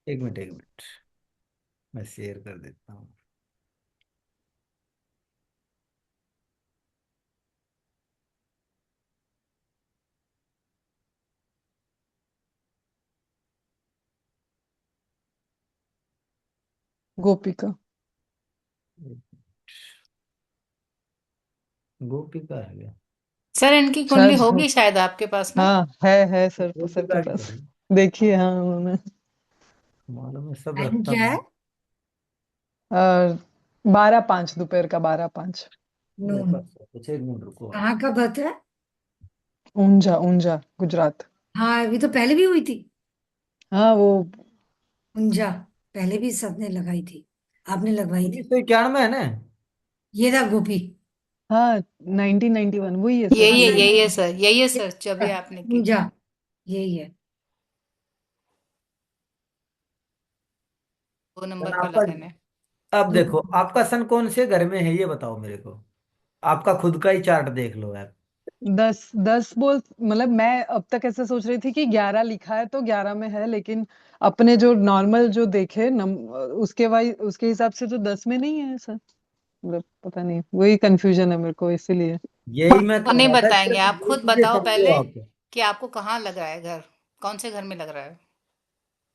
एक मिनट, एक मिनट, मैं शेयर कर देता हूँ। गोपिका। गोपिका है क्या? सर इनकी कुंडली शायद हो। होगी शायद आपके पास ना। हाँ है सर के गोपिका की पास। है। देखिए, हाँ उन्होंने। मालूम है, सब टाइम रखता क्या है? हूँ। 12:05 दोपहर का 12:05। मेरे नून। पास कुछ, एक मिनट रुको आप। कहाँ का बर्थ है? ऊंझा ऊंझा गुजरात। हाँ, अभी तो पहले भी हुई थी। हाँ वो। उंजा। पहले भी सबने लगाई थी। आपने लगवाई थी। 1991 है ना? ये रहा गोपी। हाँ 1991 वही है सर, यही है, वही है। यही है सर, यही है ये सर, जब भी आपने की। उंजा। यही है। 2 नंबर सन का आपका, लगन है। अब दो। देखो आपका सन कौन से घर में है ये बताओ मेरे को। आपका खुद का ही चार्ट देख लो आप। 10 10 बोल, मतलब मैं अब तक ऐसे सोच रही थी कि 11 लिखा है तो 11 में है, लेकिन अपने जो नॉर्मल जो देखे उसके उसके हिसाब से तो 10 में नहीं है सर। मतलब पता नहीं, वही कंफ्यूजन है मेरे को इसीलिए। यही मैं वो कह नहीं रहा था, बताएंगे, सिर्फ आप दो खुद चीजें बताओ समझो पहले आप। कि आपको कहाँ लग रहा है घर, कौन से घर में लग रहा है।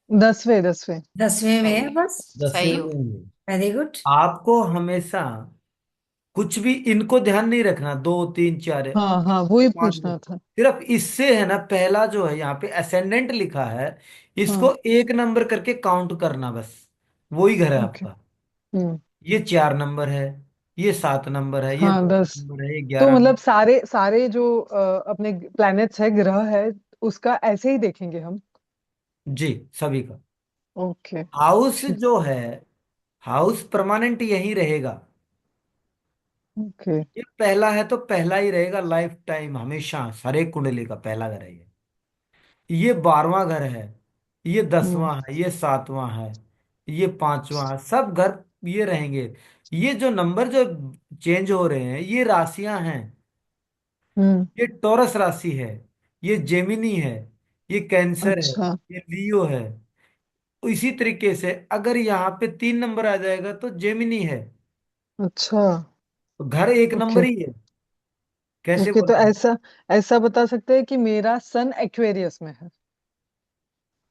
10वें 10वें। 10वें में सही है है, बस। दसवें सही हो। में ही। Very good. आपको हमेशा कुछ भी इनको ध्यान नहीं रखना, 2 3 4 हाँ हाँ वही 5 2। पूछना था। सिर्फ इससे है ना, पहला जो है यहाँ पे असेंडेंट लिखा है, हाँ। इसको 1 नंबर करके काउंट करना बस। वही घर है ओके। आपका। हम्म। ये 4 नंबर है, ये 7 नंबर है, ये हाँ दस 10। नंबर है, ये तो 11 नंबर। मतलब सारे सारे जो अपने प्लैनेट्स है, ग्रह है, उसका ऐसे ही देखेंगे हम? जी, सभी का। ओके। हाउस ठीक। जो है, हाउस परमानेंट यही रहेगा। ओके। ये पहला है तो पहला ही रहेगा, लाइफ टाइम हमेशा, सारे कुंडली का पहला घर है ये 12वां घर है, ये हम्म 10वां है, ये 7वां है, ये 5वां है, सब घर ये रहेंगे। ये जो नंबर जो चेंज हो रहे हैं, ये राशियां हैं। हम्म। ये टॉरस राशि है, ये जेमिनी है, ये कैंसर है, अच्छा। ये लियो है। इसी तरीके से अगर यहाँ पे 3 नंबर आ जाएगा तो जेमिनी है। अच्छा। तो घर एक ओके। नंबर ही है। कैसे ओके, तो बोला? ऐसा ऐसा बता सकते हैं कि मेरा सन एक्वेरियस में है।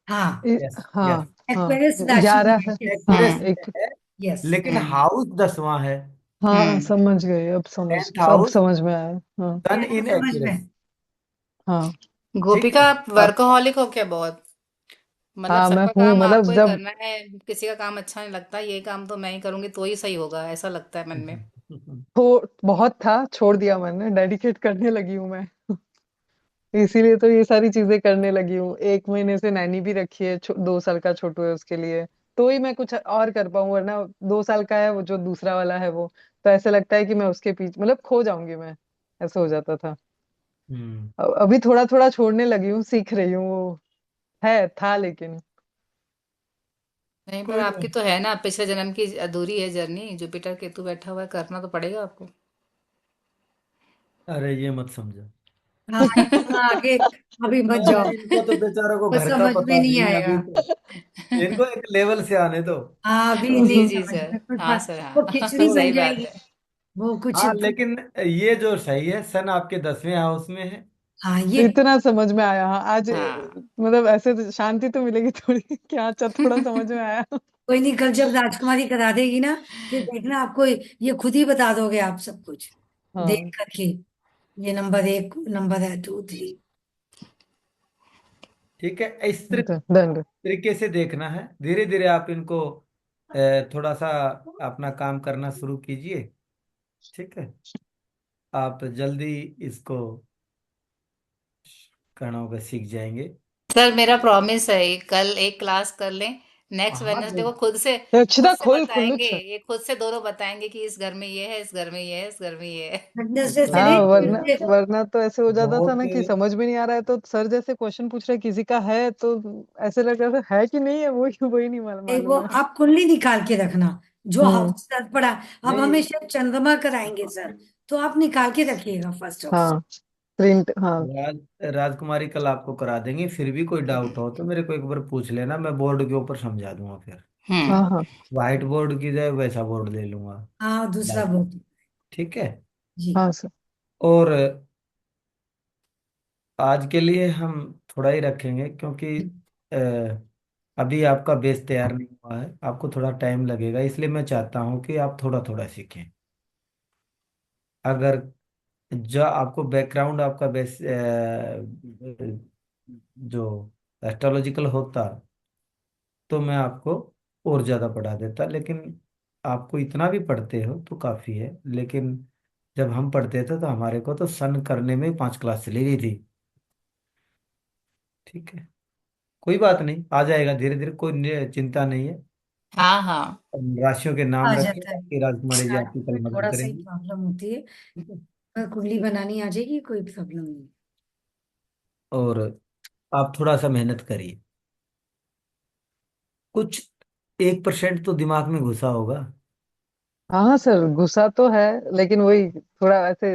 हाँ। यस, हाँ। यस, हाँ एक्वेरियस राशि में 11 है। है। यस। हाँ एक्यूरेस एक। है। यस। लेकिन हम्म। हाउस 10वां है, हाँ हम्म। समझ गए, अब समझ, 10th सब हाउस, समझ में आया। हाँ। सन कैसा इन समझ में? एक्यूरेस। हाँ। ठीक गोपिका, है। आप अब। वर्कोहॉलिक हो क्या बहुत? मतलब हाँ मैं सबका हूँ, काम मतलब आपको ही जब। करना है, किसी का काम अच्छा नहीं लगता, ये काम तो मैं ही करूंगी तो ही सही होगा, ऐसा लगता है मन में। बहुत था, छोड़ दिया मैंने, डेडिकेट करने लगी हूँ मैं। इसीलिए तो ये सारी चीजें करने लगी हूँ। 1 महीने से नैनी भी रखी है, 2 साल का छोटू है उसके लिए। तो ही मैं कुछ और कर पाऊँ, वरना 2 साल का है वो जो दूसरा वाला है वो। तो ऐसे लगता है कि मैं उसके पीछे मतलब खो जाऊंगी मैं। ऐसा हो जाता था। हम्म। अभी थोड़ा थोड़ा छोड़ने लगी हूँ, सीख रही हूँ वो। है था लेकिन। नहीं, पर कोई आपकी नहीं। तो है ना, पिछले जन्म की अधूरी है जर्नी, जुपिटर केतु बैठा हुआ है, करना तो पड़ेगा आपको। अरे ये मत समझो। हाँ, इतना आगे अभी मत अरे जाओ। इनको तो बेचारों को वो घर का समझ में पता नहीं नहीं है आएगा। अभी तो। इनको एक लेवल से आने दो। हाँ, अभी जी नहीं जी समझ सर, में कुछ हाँ बात। सर, वो हाँ। खिचड़ी बन सही बात जाएगी। है। वो कुछ। हाँ लेकिन ये जो सही है, सन आपके 10वें हाउस में है। हाँ, ये। इतना समझ में आया, हाँ आज हाँ। मतलब ऐसे तो शांति तो मिलेगी थोड़ी क्या, अच्छा थोड़ा समझ में आया। कोई नहीं, कल जब राजकुमारी करा देगी ना, फिर देखना आपको ये खुद ही बता दोगे आप सब कुछ देख हाँ। करके। ये नंबर 1 नंबर है, 2 3। ठीक है, इस दंड। तरीके से देखना है। धीरे धीरे आप इनको थोड़ा सा अपना काम करना शुरू कीजिए। ठीक है, आप जल्दी इसको करना होगा, सीख जाएंगे। सर मेरा प्रॉमिस है, कल एक क्लास कर लें, नेक्स्ट हाँ वेडनेसडे को खुद से तो खुद अक्षिता से खोल खोलो बताएंगे, सर। ये खुद से दोनों बताएंगे कि इस घर में ये है, इस घर में ये है, इस घर में ये है। वेडनेसडे से हाँ, नहीं, वरना ट्यूसडे। वरना तो ऐसे हो जाता था बहुत ना कि समझ में नहीं आ रहा है तो सर जैसे क्वेश्चन पूछ रहे किसी का है तो ऐसे लग रहा था है कि नहीं है, वही नहीं वो मालूम है। आप कुंडली निकाल के रखना जो हम्म। हफ्ते तक पड़ा। अब नहीं, हमें शायद चंद्रमा कराएंगे सर, तो आप निकाल के रखिएगा फर्स्ट ऑफ ऑल। हाँ, प्रिंट, हाँ। राजकुमारी कल आपको करा देंगे, फिर भी कोई डाउट हो तो मेरे को एक बार पूछ लेना, मैं बोर्ड के ऊपर समझा दूंगा फिर। हाँ, हम्म। हाँ। व्हाइट बोर्ड की जगह वैसा बोर्ड ले लूंगा। हाँ, दूसरा ब्लैक। बोल। ठीक है। जी। हाँ सर। और आज के लिए हम थोड़ा ही रखेंगे, क्योंकि अ, अभी आपका बेस तैयार नहीं हुआ है, आपको थोड़ा टाइम लगेगा, इसलिए मैं चाहता हूँ कि आप थोड़ा थोड़ा सीखें। अगर जो आपको बैकग्राउंड आपका बेस जो एस्ट्रोलॉजिकल होता तो मैं आपको और ज़्यादा पढ़ा देता, लेकिन आपको इतना भी पढ़ते हो तो काफ़ी है। लेकिन जब हम पढ़ते थे तो हमारे को तो सन करने में 5 क्लास चली गई थी। ठीक है। कोई बात नहीं, आ जाएगा धीरे धीरे, कोई चिंता नहीं है। हाँ हाँ। हम राशियों के आ नाम रखें, जाता है, बाकी राजकुमारी जी आपकी स्टार्टिंग कल में मदद थोड़ा सा ही करेंगी। प्रॉब्लम होती है, ठीक है। पर कुंडली बनानी आ जाएगी, कोई प्रॉब्लम नहीं। और आप थोड़ा सा मेहनत करिए, कुछ 1% तो दिमाग में घुसा होगा। हाँ हाँ सर, गुस्सा तो है, लेकिन वही थोड़ा ऐसे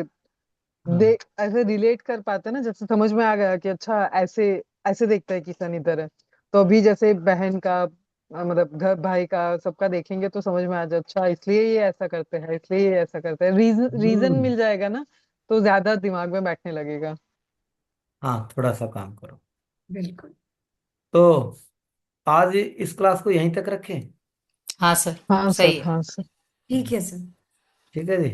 हाँ। ऐसे रिलेट कर पाते हैं ना, जैसे समझ में आ गया कि अच्छा ऐसे ऐसे देखता है किसान इधर है। तो अभी जैसे बहन का मतलब घर भाई का सबका देखेंगे तो समझ में आ जाए, अच्छा इसलिए ये ऐसा करते हैं, इसलिए ये ऐसा करते हैं, रीजन रीजन हम्म। मिल जाएगा ना, तो ज्यादा दिमाग में बैठने लगेगा। हाँ, थोड़ा सा काम करो। बिल्कुल। तो आज इस क्लास को यहीं तक रखें। हाँ सर। हाँ सही सर, है। हाँ सर। ठीक है सर। ठीक है जी।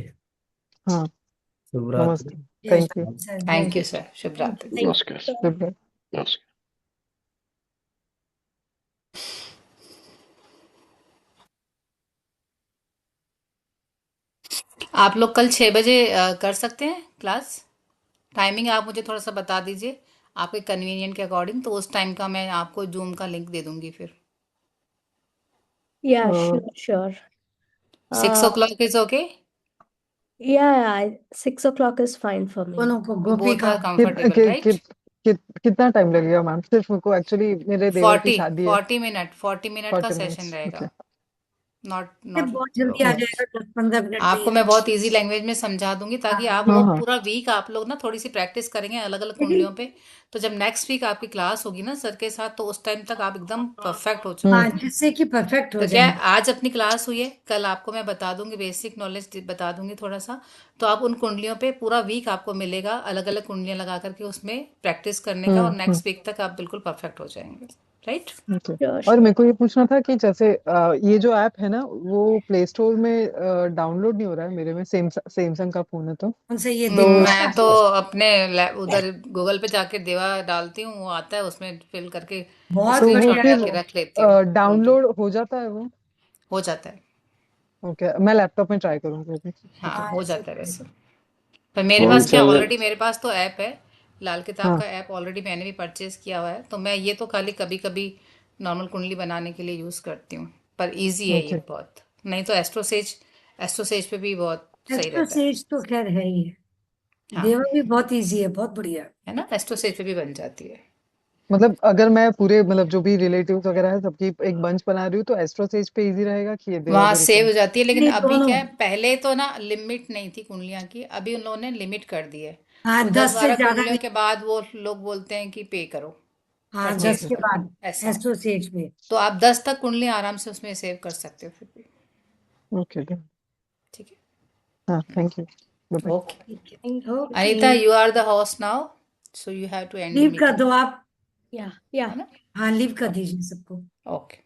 हाँ। शुभ रात्रि। नमस्ते। जय थैंक यू। श्री सर, जय thank Shri. You sir, Shubh thank रात्रि। नमस्कार। यू। गुड। नमस्कार। आप लोग कल 6 बजे कर सकते हैं क्लास? टाइमिंग आप मुझे थोड़ा सा बता दीजिए, आपके कन्वीनियंट के अकॉर्डिंग, तो उस टाइम का मैं आपको जूम का लिंक दे दूंगी फिर। Yeah, sure, sure. 6 Uh, o'clock is okay? yeah, 6 o'clock is fine for me. दोनों को गोपी बोथ का। आर कित, कंफर्टेबल, कि, कि, राइट? कि, कितना टाइम लगेगा मैम? सिर्फ मेरे को एक्चुअली मेरे देवर की 40 शादी है। 40 मिनट, 40 मिनट का 40 मिनट्स, सेशन ओके। रहेगा। नॉट ये नॉट बहुत जल्दी आ मच। जाएगा, 10-15 मिनट में आपको ये। मैं बहुत इजी लैंग्वेज में समझा दूंगी, ताकि आप हाँ वो हाँ। पूरा वीक आप लोग ना थोड़ी सी प्रैक्टिस करेंगे अलग अलग लेकिन कुंडलियों पे। तो जब नेक्स्ट वीक आपकी क्लास होगी ना सर के साथ, तो उस टाइम तक आप एकदम परफेक्ट हो चुके हम्म। हाँ, होंगे। जिससे कि परफेक्ट हो तो क्या है, जाएंगे। आज अपनी क्लास हुई है, कल आपको मैं बता दूंगी, बेसिक नॉलेज बता दूंगी थोड़ा सा। तो आप उन कुंडलियों पे पूरा वीक आपको मिलेगा, अलग अलग कुंडलियां लगा करके उसमें प्रैक्टिस करने का, और हम्म। नेक्स्ट वीक तक आप बिल्कुल परफेक्ट हो जाएंगे। राइट? ओके। Sure, और sure. मेरे को ये पूछना था कि जैसे ये जो ऐप है ना वो प्ले स्टोर में डाउनलोड नहीं हो रहा है मेरे में, सैमसंग का फोन है तो उनसे ये तो दिक्कत मैं तो आती है। अपने उधर गूगल पे जाके देवा डालती हूँ, वो आता है, उसमें फिल करके बहुत तो वो बढ़िया स्क्रीनशॉट है फिर लेके वो। रख लेती हूँ। उनकी डाउनलोड हो जाता है वो? हो जाता है। ओके, मैं लैपटॉप में ट्राई करूंगी अभी। ओके। हाँ, हाँ, हो ऐसे जाता है करें। वैसे। पर मेरे फोन पास क्या, से ऑलरेडी मेरे पास तो ऐप है, लाल किताब हाँ। का ऐप ऑलरेडी मैंने भी परचेज किया हुआ है, तो मैं ये तो खाली कभी कभी नॉर्मल कुंडली बनाने के लिए यूज़ करती हूँ। पर इजी है ये ओके। बहुत। नहीं तो एस्ट्रोसेज, एस्ट्रोसेज पे भी बहुत सही एक्स्ट्रा रहता है। सेज तो खैर है ही है। हाँ, देवा भी बहुत इजी है, बहुत बढ़िया। है ना, एस्ट्रोसेज पे भी बन जाती है। मतलब अगर मैं पूरे मतलब जो भी रिलेटिव्स वगैरह है सबकी एक बंच बना रही हूँ तो एस्ट्रो सेज पे इजी रहेगा कि ये देवा वहाँ गुरु सेव पे? हो जाती है, लेकिन नहीं, अभी दोनों। क्या है, पहले तो ना लिमिट नहीं थी कुंडलियाँ की, अभी उन लोगों ने लिमिट कर दी है। हाँ, कोई दस 10 से बारह ज्यादा कुंडलियों नहीं। के बाद वो लोग बोलते हैं कि पे करो, हाँ, 10 परचेज ओके। के करो, बाद ऐसा। एक्स्ट्रा सेज पे। तो आप 10 तक कुंडलियाँ आराम से उसमें सेव कर सकते हो फिर भी। ओके। ठीक हाँ, थैंक यू। है, बाय। ओके। ठीक है, okay. Anita, you are the host now, so you have to end the leave कर मीटिंग। दो आप। Yeah, yeah. है ना? हाँ, लीव कर दीजिए सबको। ओके।